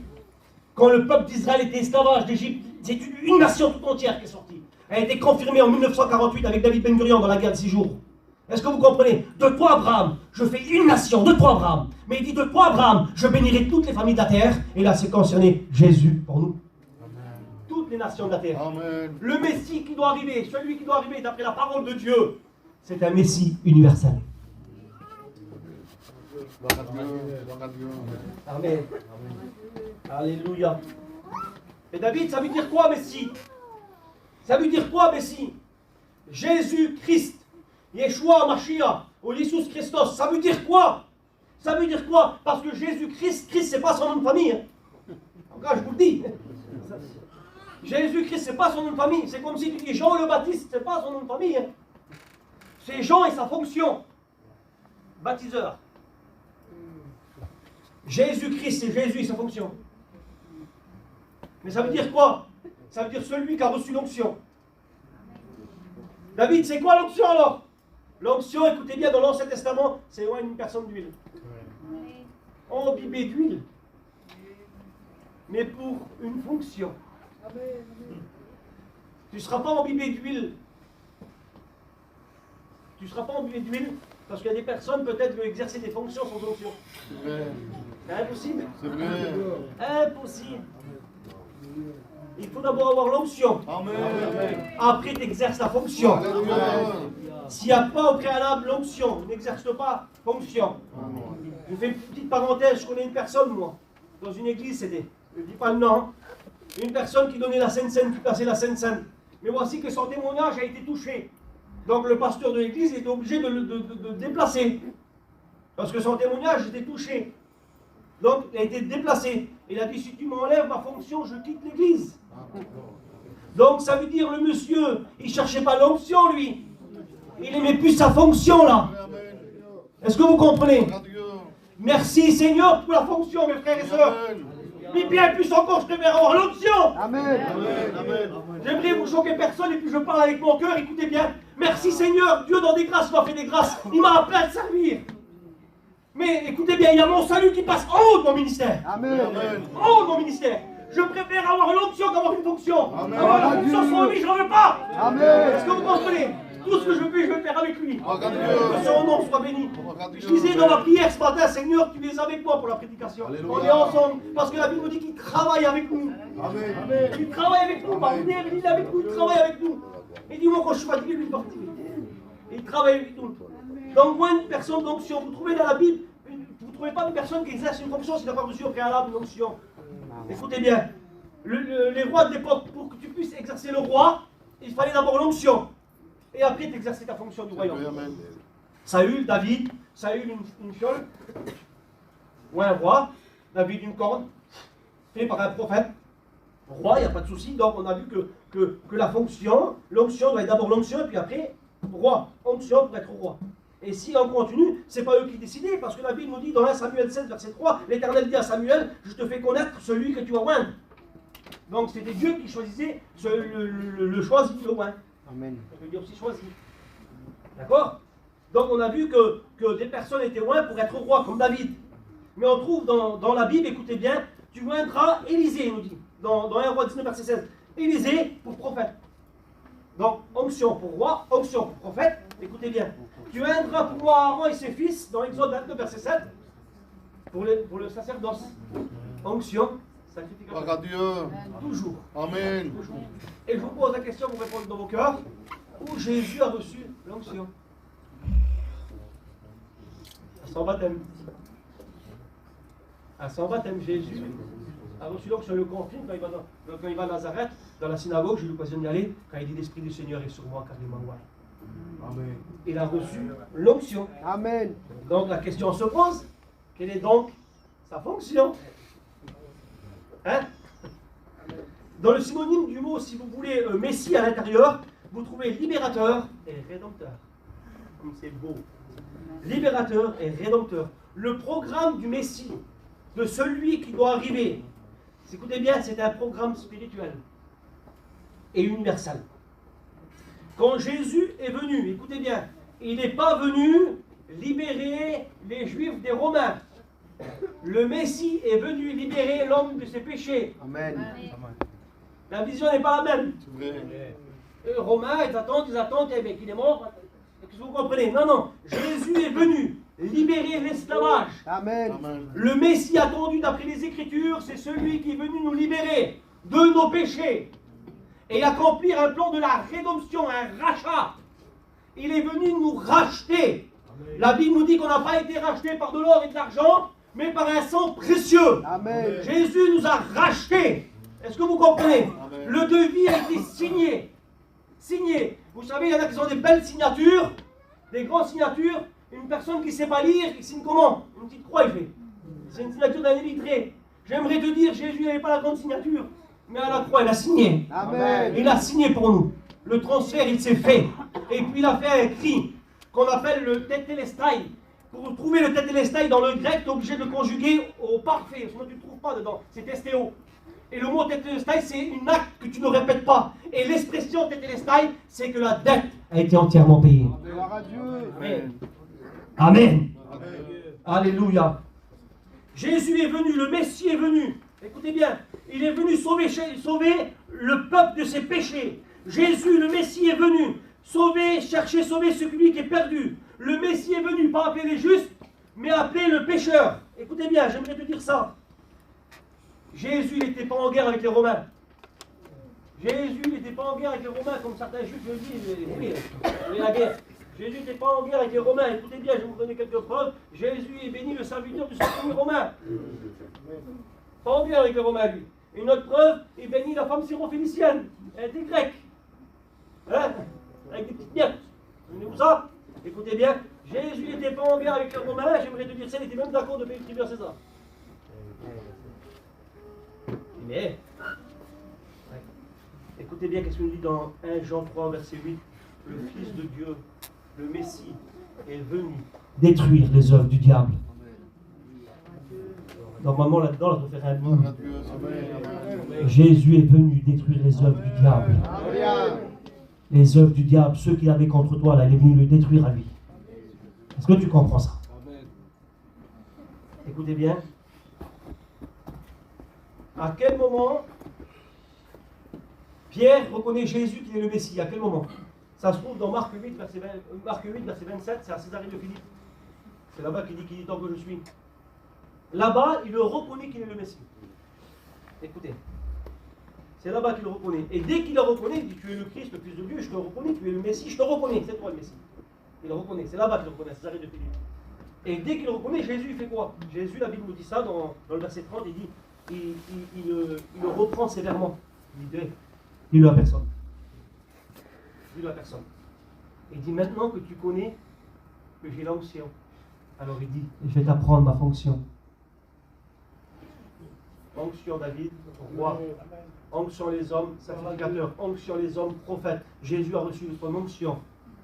Quand le peuple d'Israël était esclavage d'Égypte, c'est une nation tout entière qui est sortie. Elle a été confirmée en 1948 avec David Ben Gurion dans la guerre de 6 jours. Est-ce que vous comprenez? De toi Abraham, je fais une nation, de toi Abraham. Mais il dit de toi Abraham, je bénirai toutes les familles de la terre. Et là c'est concerné Jésus pour nous. Amen. Toutes les nations de la terre. Amen. Le Messie qui doit arriver, celui qui doit arriver d'après la parole de Dieu, c'est un Messie universel. Amen. Alléluia. Et David, ça veut dire quoi, Messie? Ça veut dire quoi, Messie? Jésus-Christ, Yeshua Mashiach, ou Jesus Christos, ça veut dire quoi? Ça veut dire quoi? Parce que Jésus-Christ, Christ, c'est pas son nom de famille. Hein. Encore, je vous le dis. Jésus-Christ, c'est pas son nom de famille. C'est comme si tu dis Jean le Baptiste, c'est pas son nom de famille. Hein. C'est Jean et sa fonction. Baptiseur. Jésus-Christ, c'est Jésus et sa fonction. Mais ça veut dire quoi? Ça veut dire celui qui a reçu l'onction. David, c'est quoi l'onction alors? L'onction, écoutez bien, dans l'Ancien Testament, c'est loin une personne d'huile. Imbibé d'huile. Mais pour une fonction. Tu ne seras pas imbibé d'huile. Tu ne seras pas imbibé d'huile parce qu'il y a des personnes peut-être qui veulent exercer des fonctions sans onction. C'est impossible. C'est vrai. Impossible. Il faut d'abord avoir l'onction. Après, tu exerces la fonction. S'il n'y a pas au préalable l'onction, tu n'exerces pas fonction. Je fais une petite parenthèse, je connais une personne, moi, dans une église, c'était, je ne dis pas le nom, une personne qui donnait la Sainte Seine, qui passait la Sainte Seine. Mais voici que son témoignage a été touché. Donc le pasteur de l'église était obligé de le déplacer. Parce que son témoignage était touché. Donc il a été déplacé. Il a dit, si tu m'enlèves ma fonction, je quitte l'église. Donc ça veut dire, le monsieur, il ne cherchait pas l'onction, lui. Il n'aimait plus sa fonction, là. Est-ce que vous comprenez? Merci Seigneur pour la fonction, mes frères et sœurs. Mais bien plus encore, je devrais avoir l'onction. Amen. J'aimerais vous choquer personne et puis je parle avec mon cœur, écoutez bien. Merci Seigneur, Dieu dans des grâces m'a fait des grâces. Il m'a appelé à le servir. Mais écoutez bien, il y a mon salut qui passe en haut de mon ministère. Amen. En haut de mon ministère. Je préfère avoir l'onction qu'avoir une fonction. Avoir une fonction sans lui, je n'en veux pas. Amen. Est-ce que vous comprenez? Tout ce que je peux, je vais le faire avec lui. Que son nom soit béni. Je disais dans la prière ce matin, Seigneur, tu es avec moi pour la prédication. On est ensemble. Parce que la Bible nous dit qu'il travaille avec nous. Amen. Il travaille avec nous. Par venir, il est avec nous, il travaille avec nous. Et dis-moi, quand je suis fatigué, lui, il est parti. Il travaille avec nous. Donc, moi, une personne d'onction, vous trouvez dans la Bible, vous ne trouvez pas une personne qui exerce une fonction s'il n'a pas reçu au préalable une onction. Écoutez bien, les rois de l'époque, pour que tu puisses exercer le roi, il fallait d'abord l'onction. Et après, tu exerçais ta fonction du royaume. Saül, David, Saül une fiole, ou un roi, David une corne, fait par un prophète. Roi, il n'y a pas de souci. Donc on a vu que la fonction, l'onction doit être d'abord l'onction, et puis après, roi. Onction pour être roi. Et si on continue, ce n'est pas eux qui décidaient, parce que la Bible nous dit dans 1 Samuel 16, verset 3, l'Éternel dit à Samuel, je te fais connaître celui que tu vas oindre. Donc c'était Dieu qui choisissait le choisi, le oint. Amen. Ça veut dire aussi choisi. D'accord? Donc on a vu que des personnes étaient loin pour être roi, comme David. Mais on trouve dans la Bible, écoutez bien, tu oindras Élisée, il nous dit, dans 1 roi 19, verset 16. Élisée pour prophète. Donc onction pour roi, onction pour prophète, écoutez bien. Tu oindras pour moi Aaron et ses fils, dans Exode 29, verset 7, pour le sacerdoce. Onction, sanctification. Toujours. Amen. Toujours. Et je vous pose la question, vous répondez dans vos cœurs, où Jésus a reçu l'onction? À son baptême. À son baptême, Jésus a reçu l'onction. Le conflit, quand il va à Nazareth, dans la synagogue, j'ai eu l'occasion d'y aller, quand il dit l'Esprit du Seigneur est sur moi, car il m'envoie. Amen. Il a reçu l'onction. Amen. Donc la question se pose, quelle est donc sa fonction? Hein? Dans le synonyme du mot, si vous voulez, Messie à l'intérieur, vous trouvez libérateur et rédempteur. C'est beau. Libérateur et rédempteur. Le programme du Messie, de celui qui doit arriver, écoutez bien, c'est un programme spirituel et universel. Quand Jésus est venu, écoutez bien, il n'est pas venu libérer les Juifs des Romains. Le Messie est venu libérer l'homme de ses péchés. Amen. La vision n'est pas la même. C'est vrai. Les Romains, ils attendent, et bien qu'il est mort. Est-ce que vous comprenez? Non, non. Jésus est venu libérer l'esclavage. Amen. Le Messie attendu d'après les Écritures, c'est celui qui est venu nous libérer de nos péchés et accomplir un plan de la rédemption, un rachat. Il est venu nous racheter. La Bible nous dit qu'on n'a pas été racheté par de l'or et de l'argent, mais par un sang précieux. Amen. Jésus nous a rachetés. Est-ce que vous comprenez? Amen. Le devis a été signé. Signé. Vous savez, il y en a qui ont des belles signatures, des grandes signatures. Une personne qui ne sait pas lire, il signe comment? Une petite croix, il fait. C'est une signature d'un illettré. J'aimerais te dire, Jésus n'avait pas la grande signature, mais à la croix, il a signé. Amen. Il a signé pour nous. Le transfert, il s'est fait. Et puis, il a fait un cri qu'on appelle le tetelestai. Pour trouver le tetelestai dans le grec, tu es obligé de le conjuguer au parfait, sinon tu ne le trouves pas dedans. C'est testéo. Et le mot tetelestai, c'est une acte que tu ne répètes pas. Et l'expression tetelestai, c'est que la dette a été entièrement payée. Gloire à Dieu. Amen. Amen. Alléluia. Jésus est venu, le Messie est venu. Écoutez bien, il est venu sauver le peuple de ses péchés. Jésus, le Messie, est venu chercher, sauver celui qui est perdu. Le Messie est venu, pas appeler les justes, mais appeler le pécheur. Écoutez bien, j'aimerais te dire ça. Jésus n'était pas en guerre avec les Romains. Jésus n'était pas en guerre avec les Romains, comme certains juifs le disent, oui, la guerre. Jésus n'était pas en guerre avec les Romains. Écoutez bien, je vais vous donner quelques preuves. Jésus est béni le serviteur du Saint romain. Pas en guerre avec les Romains, lui. Une autre preuve, il bénit la femme syrophénicienne. Elle était grecque. Hein? Avec des petites miettes. Vous voyez ça? Écoutez bien, Jésus n'était pas en guerre avec les Romains. J'aimerais te dire ça, il était même d'accord de payer le tribut à César. Mais, écoutez bien, qu'est-ce qu'il nous dit dans 1 Jean 3, verset 8. Le Fils de Dieu, le Messie, est venu détruire les œuvres du diable. Normalement, là-dedans, là, on doit faire un bout. Jésus est venu détruire les œuvres du diable. Les œuvres du diable, ceux qu'il avait contre toi, là, il est venu le détruire à lui. Est-ce que tu comprends ça? Écoutez bien. À quel moment Pierre reconnaît Jésus qui est le Messie? À quel moment? Ça se trouve dans Marc 8, verset 27, c'est à Césarée de Philippe. C'est là-bas qu'il dit tant que je suis. Là-bas, il le reconnaît qu'il est le Messie. Écoutez. C'est là-bas qu'il le reconnaît. Et dès qu'il le reconnaît, il dit tu es le Christ, le Fils de Dieu, je te reconnais, tu es le Messie, je te reconnais, c'est toi le Messie. Il le reconnaît, c'est là-bas qu'il le reconnaît, à Césarée de Philippe. Et dès qu'il le reconnaît, Jésus il fait quoi? Jésus, la Bible nous dit ça dans le verset 30, il dit il le reprend sévèrement. Il dit dis-le à personne. Dis-le à personne. Il dit maintenant que tu connais que j'ai l'onction, alors il dit je vais t'apprendre ma fonction. Onction David, roi. Onction les hommes, sacrificateurs. Onction les hommes, prophètes. Jésus a reçu son onction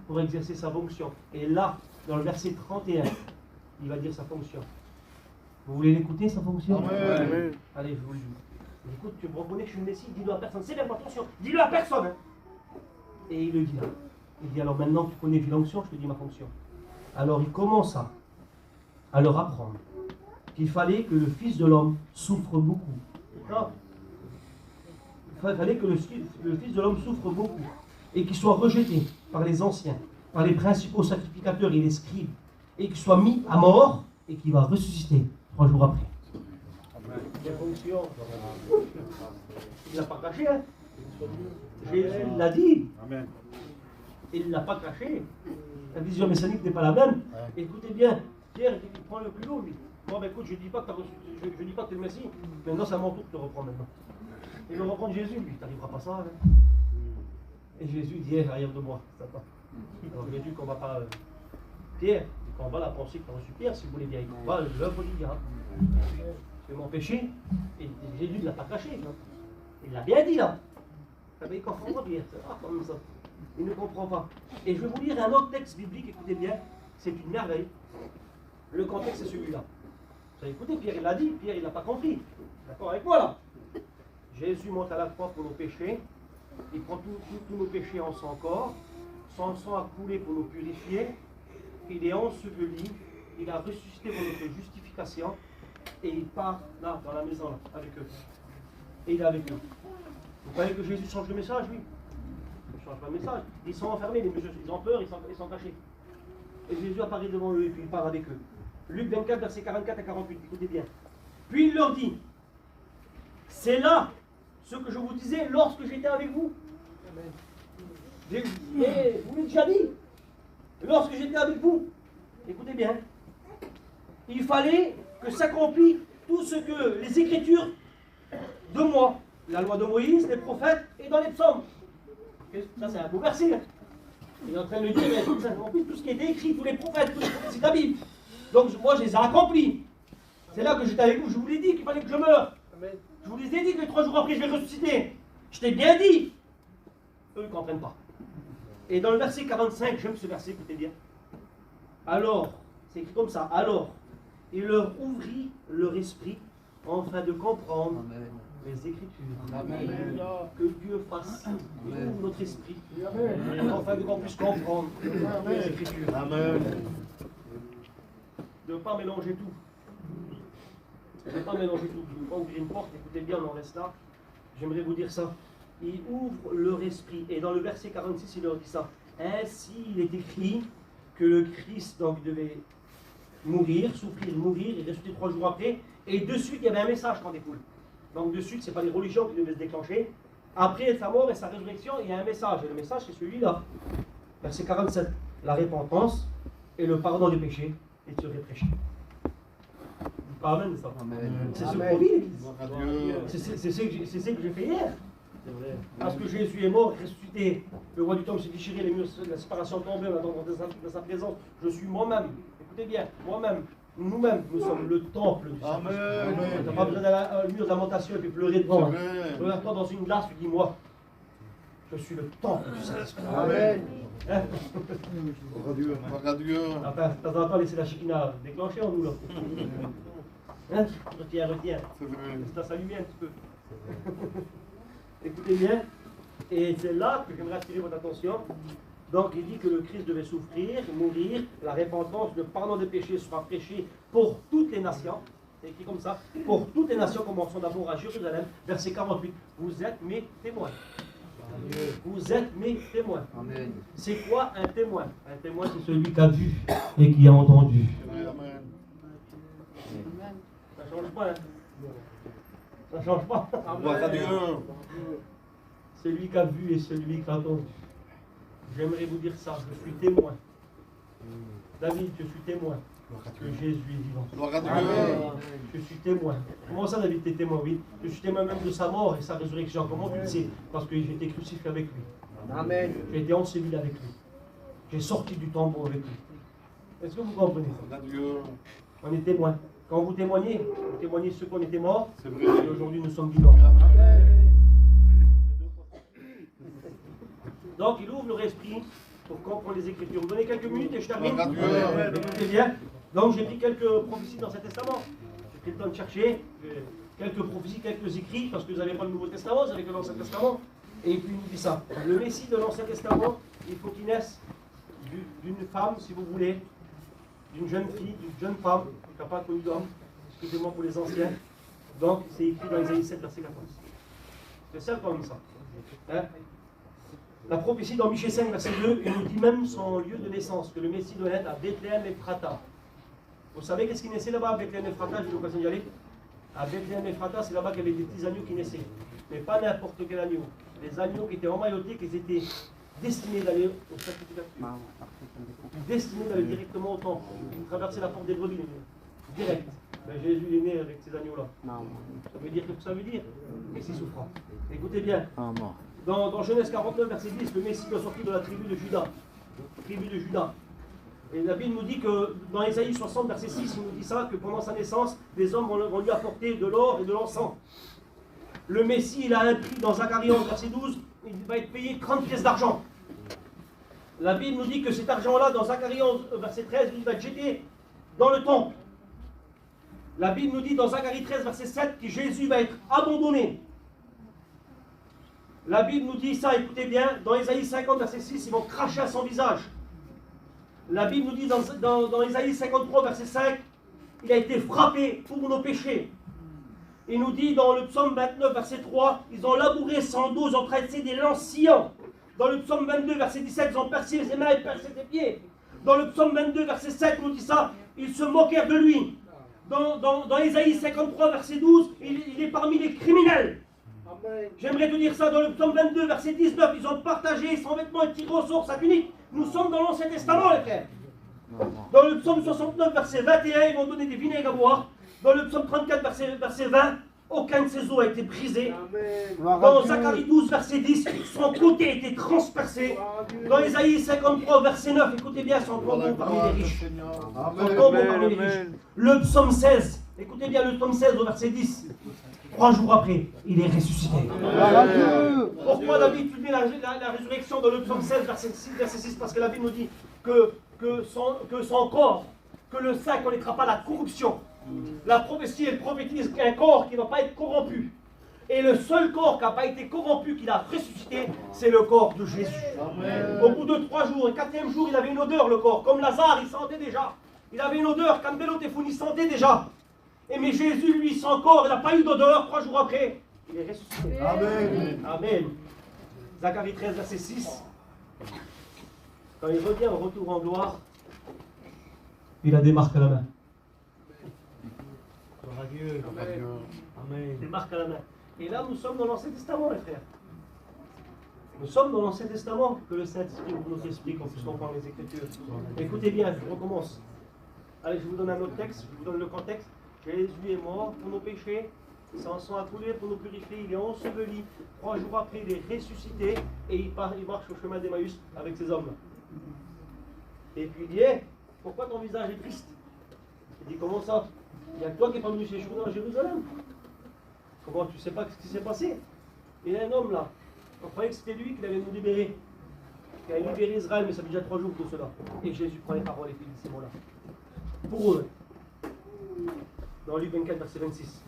pour exercer sa fonction. Et là, dans le verset 31, il va dire sa fonction. Vous voulez l'écouter, sa fonction? Amen. Allez, je vous le dis. Écoute, tu me reconnais que je suis le Messie, dis-le à personne. C'est vraiment attention, dis-le à personne. Hein. Et il le dit là. Il dit alors maintenant que tu connais l'onction, je te dis ma fonction. Alors il commence à leur apprendre qu'il fallait que le Fils de l'homme souffre beaucoup. Non. Il fallait que le Fils de l'homme souffre beaucoup et qu'il soit rejeté par les anciens, par les principaux sacrificateurs et les scribes, et qu'il soit mis à mort et qu'il va ressusciter 3 jours après. Quelle fonction? Il ne l'a pas caché, hein? Jésus l'a dit. Amen. Il ne l'a pas caché. La vision messianique n'est pas la même. Écoutez bien, Pierre, il prend le culot, lui. Bon, ben écoute, je ne dis pas que tu es le Messie. Maintenant, c'est à mon tour de te reprendre maintenant. Il veut reprendre Jésus, lui. Tu n'arriveras pas à ça, hein? Et Jésus dit, arrière de moi. Alors, Jésus, qu'on va pas. Pierre, quand on va la pensée que tu as reçu Pierre, si vous voulez bien, on va l'œuvre du diable. C'est mon péché. Et Jésus ne l'a pas caché. Hein. Il l'a bien dit, là. Mais il ne comprend pas Pierre. Comme ça. Il ne comprend pas. Et je vais vous lire un autre texte biblique, écoutez bien. C'est une merveille. Le contexte, c'est celui-là. Vous avez écouté, Pierre, il l'a dit. Pierre, il n'a pas compris. D'accord avec moi, là? Jésus monte à la croix pour nos péchés. Il prend tous nos péchés en son corps. Son sang a coulé pour nous purifier. Il est enseveli. Il a ressuscité pour notre justification. Et il part là, dans la maison, là, avec eux. Et il est avec eux. Vous croyez que Jésus change le message, lui? Il ne change pas le message. Ils sont enfermés, les messieurs, ils ont peur, ils sont cachés. Et Jésus apparaît devant eux et puis il part avec eux. Luc 24, versets 44 à 48, écoutez bien. Puis il leur dit, c'est là ce que je vous disais lorsque j'étais avec vous. Et vous l'avez déjà dit. Lorsque j'étais avec vous. Écoutez écoutez bien, il fallait que s'accomplisse tout ce que les Écritures de moi, la loi de Moïse, les prophètes et dans les psaumes. Ça, c'est un beau verset. Hein. Il est en train de dire, mais ça accomplit tout ce qui était écrit, tous les prophètes, tous les prophéties de la Bible. Donc, moi, je les ai accomplis. C'est là que j'étais avec vous, je vous l'ai dit qu'il fallait que je meure. Je vous les ai dit que 3 jours après, je vais ressusciter. Je t'ai bien dit. Eux, ils ne comprennent pas. Et dans le verset 45, j'aime ce verset, écoutez bien. Alors, c'est écrit comme ça, alors, il leur ouvrit leur esprit afin de comprendre les Écritures. Amen. Que Dieu fasse ouvre notre esprit afin qu'on puisse comprendre les Écritures. Amen. De ne pas mélanger tout. De ne pas mélanger tout. Je ne veux pas ouvrir une porte, écoutez bien, on en reste là. J'aimerais vous dire ça. Il ouvre leur esprit. Et dans le verset 46, il leur dit ça. Ainsi, il est écrit que le Christ donc devait mourir, souffrir, mourir et ressusciter 3 jours après. Et de suite, il y avait un message qui en découle. Donc de suite, ce n'est pas les religions qui devaient se déclencher. Après sa mort et sa résurrection, il y a un message. Et le message, c'est celui-là. Verset 47. La repentance et le pardon des péchés et de se réfléchir. Amen, ça. C'est ce qu'on vit, l'Église. C'est ce que j'ai fait hier. Parce que Jésus est mort, ressuscité. Le roi du temple s'est déchiré, les murs de la séparation tombés, on attend dans sa présence. Je suis moi-même. Écoutez bien, moi-même. Nous-mêmes, nous sommes le temple du Saint-Esprit. Tu n'as pas besoin d'aller à un mur de lamentation et puis pleurer devant. Regarde-toi dans une glace, tu dis moi, je suis le temple du Saint-Esprit. Amen. Hein? Gloire à Dieu. Enfin, de temps en temps, laisser la chikina déclencher en nous là. Hein? Retiens. C'est vrai. Ça s'allume un petit peu. Écoutez bien, et c'est là que j'aimerais attirer votre attention. Donc il dit que le Christ devait souffrir, mourir, la repentance, le pardon des péchés sera prêché pour toutes les nations. C'est écrit comme ça, pour toutes les nations, commençons d'abord à Jérusalem, verset 48. Vous êtes mes témoins. Vous êtes mes témoins. Amen. C'est quoi un témoin? Un témoin, c'est celui qui a vu et qui a entendu. Amen. Ça ne change pas, hein? Ça ne change pas. Gloire à Dieu. Celui qui a vu et celui qui a entendu. J'aimerais vous dire ça, je suis témoin. David, je suis témoin que Jésus est vivant. Gloire à Dieu. Je suis témoin. Comment ça, David, t'es témoin? Oui. Je suis témoin même de sa mort et sa résurrection. Comment tu le sais? Parce que j'ai été crucifié avec lui. Amen. J'ai été enseveli avec lui. J'ai sorti du tombeau avec lui. Est-ce que vous comprenez? Gloire à Dieu. On est témoin. Quand vous témoignez ceux qu'on était morts. C'est vrai. Et aujourd'hui, nous sommes vivants. Donc, il ouvre leur esprit pour comprendre les Écritures. Vous donnez quelques minutes et je termine. Écoutez bien. Donc, j'ai pris quelques prophéties dans cet testament. J'ai pris le temps de chercher quelques prophéties, quelques écrits, parce que vous n'avez pas le Nouveau Testament, vous avez que l'Ancien Testament. Et puis, il nous dit ça. Le Messie de l'Ancien Testament, il faut qu'il naisse d'une femme, si vous voulez, d'une jeune fille, d'une jeune femme, qui n'a pas connu d'homme, excusez-moi pour les anciens. Donc, c'est écrit dans Isaïe 7, verset 14. C'est ça qu'on dit ça. Hein? La prophétie dans Michée 5, verset 2, il nous dit même son lieu de naissance, que le Messie doit être à Bethléem Ephrata. Vous savez qu'est-ce qui naissait là-bas à Bethléem Ephrata? J'ai eu l'occasion d'y aller. À Bethléem Ephrata, c'est là-bas qu'il y avait des petits agneaux qui naissaient. Mais pas n'importe quel agneau. Les agneaux qui étaient emmaillotés, qui étaient destinés d'aller au sacrificateur. Destinés d'aller directement au temple. Ils traversaient la porte des brebis, direct. Ben, Jésus est né avec ces agneaux-là. Ça veut dire que ça veut dire? Et c'est souffrant. Écoutez bien. Dans Genèse 49, verset 10, le Messie doit sortir de la tribu de Juda. Tribu de Juda. Et la Bible nous dit que dans Ésaïe 60, verset 6, il nous dit ça, que pendant sa naissance, des hommes vont lui apporter de l'or et de l'encens. Le Messie, il a un prix dans Zacharie 11, verset 12, il va être payé 30 pièces d'argent. La Bible nous dit que cet argent-là, dans Zacharie 11, verset 13, il va être jeté dans le temple. La Bible nous dit dans Zacharie 13, verset 7, que Jésus va être abandonné. La Bible nous dit ça, écoutez bien, dans Ésaïe 50, verset 6, ils vont cracher à son visage. La Bible nous dit dans Ésaïe 53, verset 5, il a été frappé pour nos péchés. Il nous dit dans le psaume 29, verset 3, ils ont labouré son dos, ils ont tracé des lances sciants. Dans le psaume 22, verset 17, ils ont percé ses mains et percé ses pieds. Dans le psaume 22, verset 7, il nous dit ça, ils se moquèrent de lui. Dans Ésaïe 53, verset 12, il est parmi les criminels. J'aimerais te dire ça dans le psaume 22, verset 19. Ils ont partagé son vêtement et tiré au sort sa tunique. Nous sommes dans l'Ancien Testament, les frères. Dans le psaume 69, verset 21, ils vont donner des vinaigres à boire. Dans le psaume 34, verset 20, aucun de ses os a été brisé. Dans Zacharie 12, verset 10, son côté a été transpercé. Dans Ésaïe 53, verset 9, écoutez bien, son tombeau parmi les riches. Son tombeau parmi les riches. Le psaume 16, écoutez bien le psaume 16 au verset 10. 3 jours après, il est ressuscité. Pourquoi David publie la résurrection dans le psaume 16, verset 6? Parce que la Bible nous dit que son corps, que le sang ne connaîtra pas la corruption. La prophétie, elle prophétise qu'un corps qui ne va pas être corrompu. Et le seul corps qui n'a pas été corrompu, qu'il a ressuscité, c'est le corps de Jésus. Amen. Au bout de 3 jours, et 4e jour, il avait une odeur, le corps. Comme Lazare, il sentait déjà. Il avait une odeur, comme Bélotéphone, il sentait déjà. Et mais Jésus, lui, son corps, il n'a pas eu d'odeur. 3 jours après, il est ressuscité. Amen. Amen. Zacharie 13, verset 6. Quand il revient au retour en gloire, il a des marques à la main. Dieu. Amen. Des marques à la main. Et là, nous sommes dans l'Ancien Testament, les frères. Nous sommes dans l'Ancien Testament, que le Saint-Esprit nous explique, qu'on puisse comprendre les Écritures. Écoutez bien, je recommence. Allez, je vous donne un autre texte, je vous donne le contexte. Jésus est mort pour nos péchés, son sang a coulé pour nous purifier, il est enseveli. 3 jours après, il est ressuscité et il marche au chemin d'Emmaüs avec ces hommes-là. Et puis il dit, hey, pourquoi ton visage est triste? Il dit, comment ça? Il n'y a que toi qui n'es pas venu séjourner à Jérusalem. Comment tu ne sais pas ce qui s'est passé? Il y a un homme là. On croyait que c'était lui qui allait nous libérer. Qui allait libérer Israël, mais ça fait déjà 3 jours tout cela. Et Jésus prend les paroles et dit ces mots-là. Pour eux. Dans Luc 24, verset 26.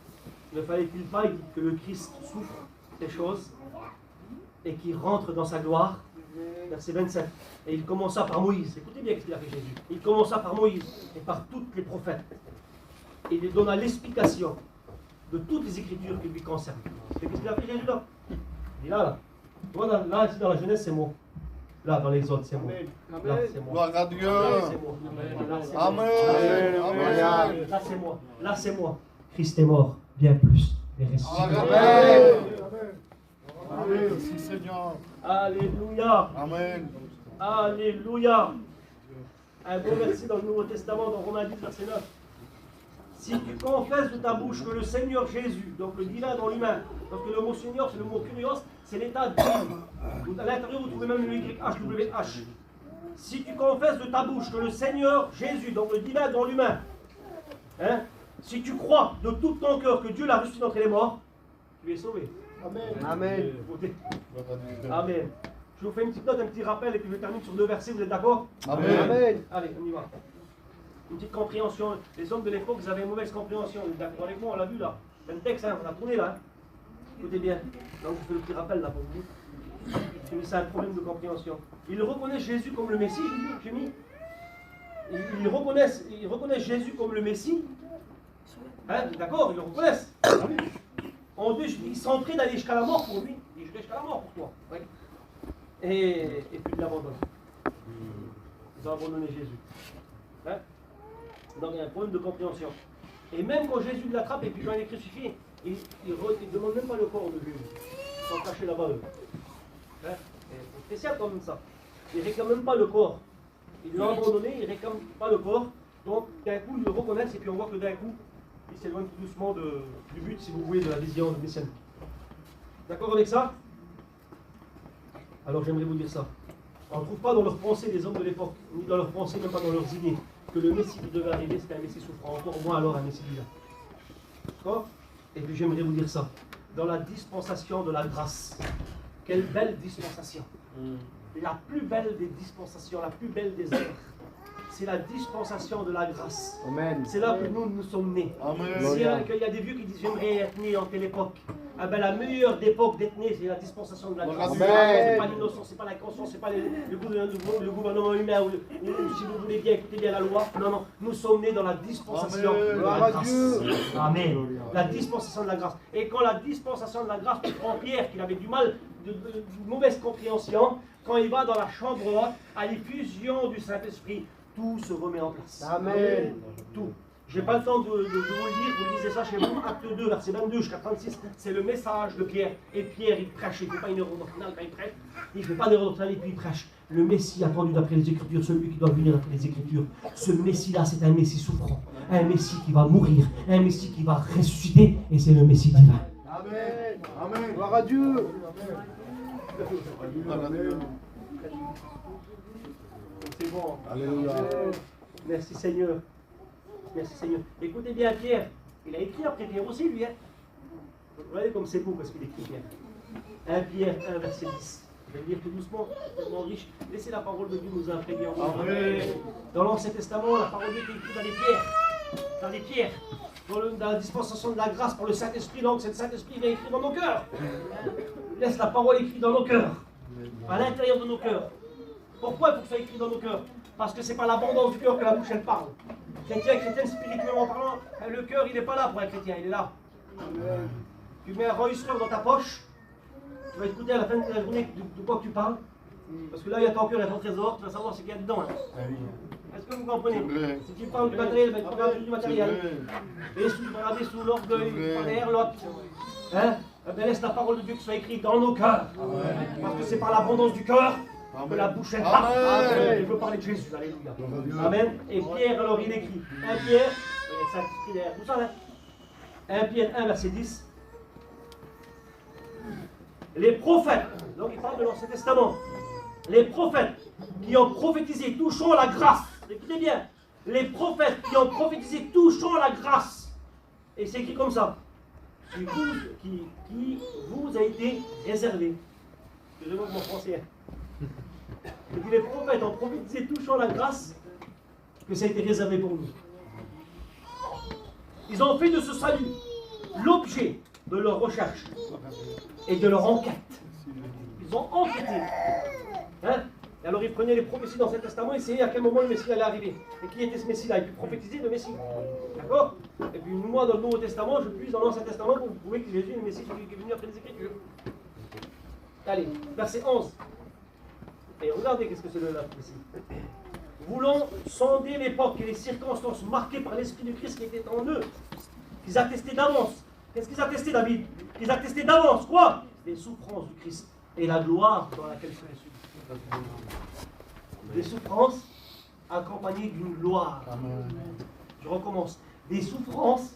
Ne fallait-il pas que le Christ souffre ces choses et qu'il rentre dans sa gloire? Verset 27. Et il commença par Moïse. Écoutez bien ce qu'il a fait Jésus. Il commença par Moïse et par tous les prophètes. Et il donna l'explication de toutes les Écritures qui lui concernent. C'est ce qu'il a fait Jésus là? Il dit là. Tu vois, là, ici dans la Genèse, c'est moi. Là, dans l'Exode, c'est moi. Là, c'est moi. Gloire à Dieu. Là, c'est moi. Amen. Amen. Là, c'est moi. Là, c'est moi. Christ est mort, bien plus. Et ressuscité. Amen. Merci Seigneur. Alléluia. Amen. Alléluia. Un beau verset dans le Nouveau Testament, dans Romains 10, verset 9. Si tu confesses de ta bouche que le Seigneur Jésus, donc le divin dans l'humain, parce que le mot Seigneur, c'est le mot kurios, c'est l'état divin. À l'intérieur, vous trouvez même le YHWH. Si tu confesses de ta bouche que le Seigneur Jésus, donc le divin dans l'humain, hein, si tu crois de tout ton cœur que Dieu l'a ressuscité d'entre les morts, tu es sauvé. Amen. Amen. Amen. Je vous fais une petite note, un petit rappel, et puis je termine sur 2 versets, vous êtes d'accord? Amen. Amen. Allez, on y va. Une petite compréhension. Les hommes de l'époque, ils avaient une mauvaise compréhension. Vous êtes d'accord avec moi? On l'a vu là. C'est un texte, hein, on a tourné là. Hein. Écoutez bien. Donc je fais le petit rappel là pour vous. C'est un problème de compréhension. Ils reconnaissent Jésus comme le Messie, j'ai mis. Ils reconnaissent Jésus comme le Messie. Hein, d'accord, ils le reconnaissent. Ils sont prêts d'aller jusqu'à la mort pour lui. Ils vont jusqu'à la mort pour toi. Oui. Et puis ils l'abandonnent. Ils ont abandonné Jésus. Hein? Donc il y a un problème de compréhension. Et même quand Jésus l'attrape et puis quand il est crucifié, il ne demande même pas le corps de Jésus. Ils sont cachés là-bas eux. Hein? C'est spécial comme ça. Ils ne réclament même pas le corps. Ils l'ont abandonné, ils ne réclament pas le corps. Donc d'un coup ils le reconnaissent et puis on voit que d'un coup il s'éloigne tout doucement du but, si vous voulez, de la vision de Messiaen. D'accord avec ça? Alors j'aimerais vous dire ça. On ne trouve pas dans leurs pensées les hommes de l'époque, ni dans leurs pensées, même pas dans leurs idées, que le Messie qui devait arriver, c'était un Messie souffrant, encore moins alors un Messie divin. D'accord? Et puis j'aimerais vous dire ça. Dans la dispensation de la grâce, quelle belle dispensation! La plus belle des dispensations, la plus belle des œuvres, c'est la dispensation de la grâce. Amen. C'est là que nous sommes nés. Il y a des vieux qui disent j'aimerais être né en quelle époque? Ah ben, la meilleure d'époque d'être né, c'est la dispensation de la grâce. C'est pas l'innocence, c'est pas la conscience, c'est pas le gouvernement humain ou si vous voulez bien écouter bien la loi. Non, non, nous sommes nés dans la dispensation de la grâce. Amen. La dispensation de la grâce. Et quand la dispensation de la grâce, tu prends Pierre, qui avait du mal, de mauvaise compréhension, quand il va dans la chambre haute, à l'effusion du Saint-Esprit, tout se remet en place. Amen. Tout. Je n'ai pas le temps de vous le lire, vous lisez ça chez vous, acte 2, verset 22 jusqu'à 36, c'est le message de Pierre. Et Pierre, il prêche, il ne fait pas une erreur doctrinale quand il prêche, il ne fait pas d'erreur doctrinale et puis il prêche. Le Messie attendu d'après les Écritures, celui qui doit venir d'après les Écritures, ce Messie-là, c'est un Messie souffrant, un Messie qui va mourir, un Messie qui va ressusciter, et c'est le Messie divin. Amen. Amen. Gloire à Dieu. Amen. C'est bon. Alléluia. Merci Seigneur. Merci Seigneur. Écoutez bien Pierre. Il a écrit après Pierre aussi, lui. Hein. Vous voyez comme c'est beau parce qu'il écrit Pierre. 1 Pierre 1, verset 10. Je vais lire tout doucement, tellement riche. Laissez la parole de Dieu nous imprégner en nous. Dans l'Ancien Testament, la parole de Dieu est écrite dans les pierres. Dans les pierres. Dans la dispensation de la grâce par le Saint-Esprit. Donc, c'est le Saint-Esprit qui est écrit dans nos cœurs. Laisse la parole écrite dans nos cœurs. À l'intérieur de nos cœurs. Pourquoi il faut que ça soit écrit dans nos cœurs? Parce que c'est par l'abondance du cœur que la bouche elle parle. Chrétien, spirituellement parlant, le cœur il n'est pas là pour un chrétien, il est là. Amen. Tu mets un enregistreur dans ta poche, tu vas écouter à la fin de la journée de quoi tu parles. Parce que là il y a ton cœur et ton trésor, tu vas savoir ce qu'il y a dedans. Hein. Est-ce que vous comprenez? Si tu parles du matériel, tu parles du matériel. Et si tu parles sous l'orgueil, derrière l'autre. Hein? Eh bien, laisse la parole de Dieu qui soit écrite dans nos cœurs. Parce que c'est par l'abondance du cœur que la bouche elle parle. Je veux parler de Jésus, alléluia. Amen. Et Pierre, alors il écrit 1 Pierre, ça écrit derrière tout ça, hein. 1 Pierre 1, verset 10. Les prophètes, donc il parle de l'Ancien Testament, les prophètes qui ont prophétisé touchant la grâce, écoutez bien, les prophètes qui ont prophétisé touchant la grâce, et c'est écrit comme ça, qui vous a été réservé. Excusez-moi mon français. Il dit les prophètes ont prophétisé touchant la grâce que ça a été réservé pour nous. Ils ont fait de ce salut l'objet de leur recherche et de leur enquête. Ils ont enquêté. Hein? Et alors ils prenaient les prophéties dans cet testament et essayaient à quel moment le Messie allait arriver. Et qui était ce Messie-là? Il peut prophétiser le Messie. D'accord? Et puis moi dans le Nouveau Testament, je puise dans l'Ancien Testament pour prouver que Jésus est le Messie qui est venu après les Écritures. Allez, verset 11. Et regardez qu'est-ce que c'est là ici. Voulant sonder l'époque et les circonstances marquées par l'Esprit du Christ qui était en eux, qu'ils attestaient d'avance. Qu'est-ce qu'ils attestaient, David? Qu'ils attestaient d'avance, quoi? Les souffrances du Christ et la gloire dans laquelle il serait subi. Des souffrances accompagnées d'une gloire. Amen. Je recommence. Des souffrances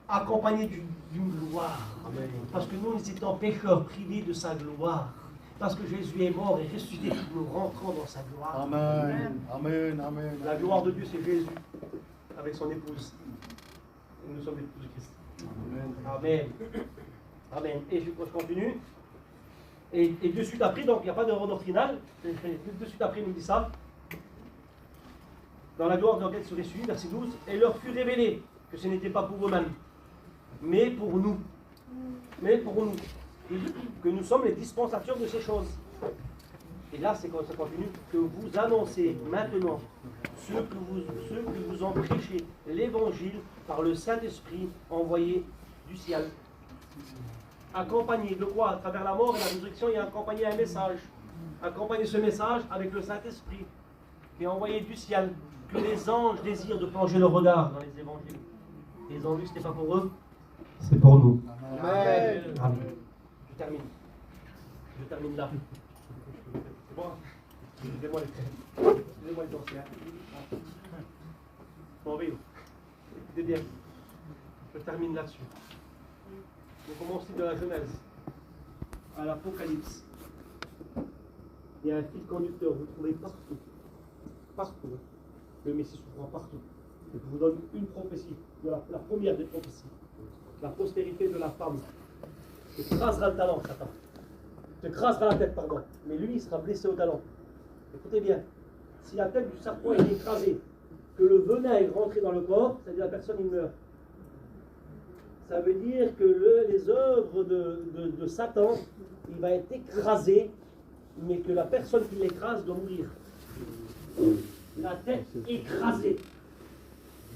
accompagnées d'une gloire. Amen. Parce que nous étions pécheurs privés de sa gloire. Parce que Jésus est mort et ressuscité, nous rentrons dans sa gloire. Amen. Amen. Amen. La gloire de Dieu, c'est Jésus avec son épouse. Et nous sommes l'épouse de Christ. Amen. Amen. Amen. Et je continue. Et de suite après, donc il n'y a pas d'erreur doctrinale. De suite après, il nous dit ça. Dans la gloire de laquelle serait suivi, verset 12, et leur fut révélé que ce n'était pas pour eux-mêmes, mais pour nous. Mais pour nous. Que nous sommes les dispensateurs de ces choses. Et là, c'est quand ça continue, que vous annoncez maintenant ceux que vous ont prêché l'évangile par le Saint-Esprit envoyé du ciel. Accompagné de quoi? À travers la mort et la résurrection, il y a accompagné un message. Accompagner ce message avec le Saint-Esprit qui est envoyé du ciel. Que les anges désirent de plonger le regard dans les évangiles. Les anges, ce n'est pas pour eux, c'est pour nous. Amen. Amen. Je termine là. C'est bon? Excusez-moi les anciens. Bon, oui. Écoutez bien. Je termine là-dessus. On commence de la Genèse à l'Apocalypse. Il y a un fil conducteur, vous le trouvez partout. Partout. Le Messie souffrant partout. Je vous donne une prophétie, la première des prophéties. La postérité de la femme. Il crasera le talent, Satan. Il te crasera la tête, pardon. Mais lui, il sera blessé au talon. Écoutez bien. Si la tête du serpent est écrasée, que le venin est rentré dans le corps, c'est-à-dire la personne, il meurt. Ça veut dire que les œuvres de Satan, il va être écrasé, mais que la personne qui l'écrase doit mourir. La tête écrasée.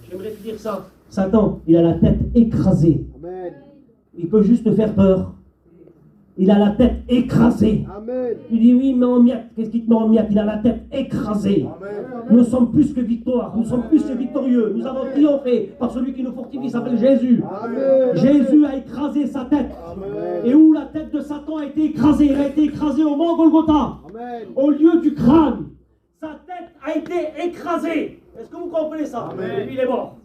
J'aimerais te dire ça. Satan, il a la tête écrasée. Amen. Il peut juste te faire peur. Il a la tête écrasée. Amen. Tu dis oui, mais en miettes. Qu'est-ce qui te met en miettes? Il a la tête écrasée. Amen. Nous sommes plus que victoires. Nous sommes plus que victorieux. Nous avons triomphé par celui qui nous fortifie, il s'appelle Jésus. Amen. Jésus a écrasé sa tête. Amen. Et où la tête de Satan a été écrasée? Elle a été écrasée au mont Golgotha. Amen. Au lieu du crâne. Sa tête a été écrasée. Est-ce que vous comprenez ça? Amen. Et puis il est mort.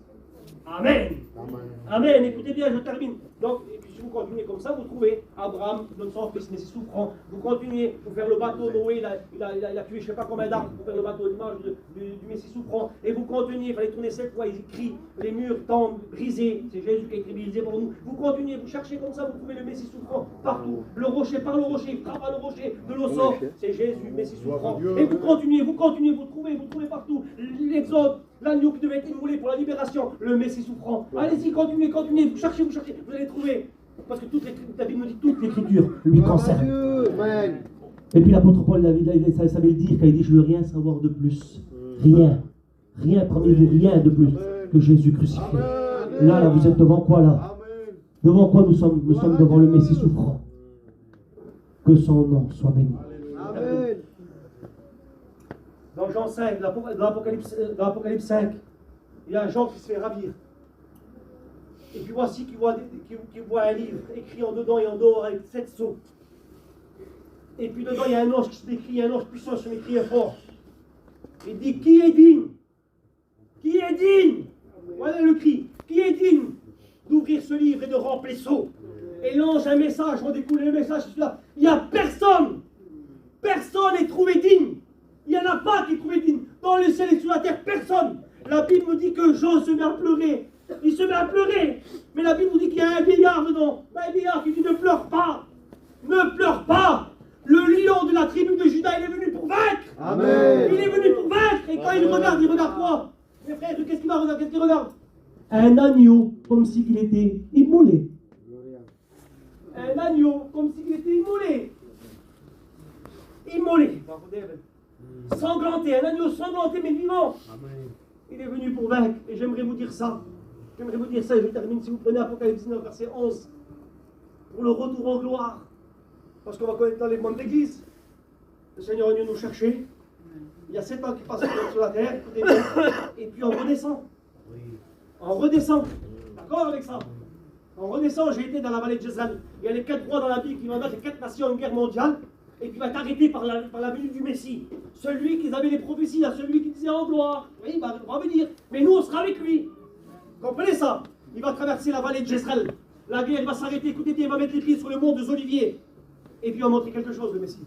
Amen. Amen. Amen. Écoutez bien, je termine. Donc, et puis si vous continuez comme ça, vous trouvez Abraham donne son fils, mais c'est souffrant. Vous continuez pour faire le bateau. Noé, il a tué je ne sais pas combien d'arbres pour faire le bateau, l'image du Messie souffrant. Et vous continuez, il fallait tourner 7 fois, il crie, les murs tombent, brisés. C'est Jésus qui a été brisé pour nous. Vous continuez, vous cherchez comme ça, vous trouvez le Messie souffrant partout. Le rocher, par le rocher, il frappe à le rocher, de l'eau sort. C'est Jésus, Messie souffrant. Et vous continuez, vous trouvez partout. L'Exode, l'agneau qui devait être immolé pour la libération, le Messie souffrant. Allez-y, continuez, vous cherchez, vous allez trouver. Parce que la Bible nous dit toute l'écriture lui concerne. Amen. Et puis l'apôtre Paul il savait le dire quand il dit je veux rien savoir de plus. Rien parmi vous, rien de plus que Jésus crucifié. Là, vous êtes devant quoi là? Amen. Devant quoi nous sommes devant le Messie souffrant. Que son nom soit béni. Amen. Dans Jean 5, dans l'Apocalypse 5, il y a un Jean qui se fait ravir. Et puis voici qu'il voit un livre écrit en dedans et en dehors avec 7 sceaux. Et puis dedans il y a un ange qui se décrit, un ange puissant se m'écrit fort. Il dit qui est digne? Qui est digne? Voilà le cri. Qui est digne d'ouvrir ce livre et de remplir les sceaux? Et l'ange un message, on découle le message, c'est celui-là. Il n'y a personne. Personne n'est trouvé digne. Il n'y en a pas qui est trouvé digne. Dans le ciel et sur la terre, personne. La Bible nous dit que Jean se met à pleurer. Il se met à pleurer. Mais la Bible nous dit qu'il y a un vieillard dedans. Un vieillard qui dit ne pleure pas. Ne pleure pas. Le lion de la tribu de Juda, il est venu pour vaincre. Amen. Il est venu pour vaincre. Et quand il regarde quoi? Mes frères, qu'est-ce qu'il va regarder? Qu'est-ce qu'il regarde? Un agneau, comme s'il était immolé. Un agneau, comme s'il était immolé. Immolé. Sanglanté, un agneau sanglanté mais vivant. Amen. Il est venu pour vaincre. Et j'aimerais vous dire ça. Et je termine si vous prenez Apocalypse 19, verset 11. Pour le retour en gloire. Parce qu'on va connaître dans les mondes d'église. Le Seigneur est venu nous chercher. Il y a 7 ans qui passent sur la terre. Et puis on redescend. On redescend. D'accord avec ça? On redescend. J'ai été dans la vallée de Jezreel. Il y a les 4 rois dans la Bible qui vont mettre les 4 nations en guerre mondiale. Et qui va être arrêté par la venue du Messie. Celui qui avait les prophéties, là, celui qui disait en gloire. Oui, il va venir. Mais nous, on sera avec lui. Comprenez ça? Il va traverser la vallée de Jezreel. La guerre, il va s'arrêter. Écoutez bien, il va mettre les pieds sur le mont des Oliviers. Et puis il va montrer quelque chose, le Messie.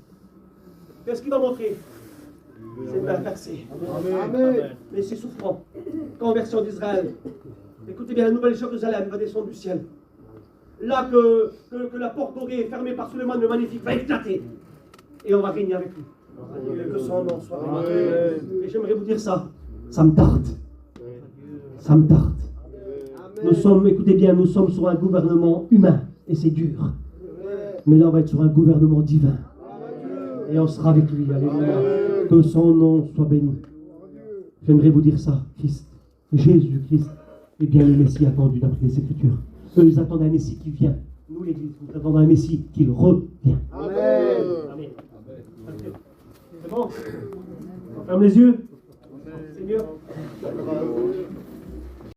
Qu'est-ce qu'il va montrer? C'est bien versé. Amen. Mais c'est souffrant. Conversion d'Israël. Écoutez bien, la nouvelle Jérusalem va descendre du ciel. Là que la porte dorée fermée par Suleiman le Magnifique va éclater. Et on va régner avec lui. Que son nom soit béni. Et j'aimerais vous dire ça. Ça me tarde. Ça me tarde. Nous sommes, écoutez bien, nous sommes sur un gouvernement humain. Et c'est dur. Mais là, on va être sur un gouvernement divin. Et on sera avec lui. Alléluia. Que son nom soit béni. J'aimerais vous dire ça. Christ, Jésus-Christ, est bien le Messie attendu d'après les Écritures. Eux, ils attendent un Messie qui vient. Nous, l'Église, nous attendons un Messie qui revient. Amen. Amen. C'est bon? On ferme les yeux. Seigneur.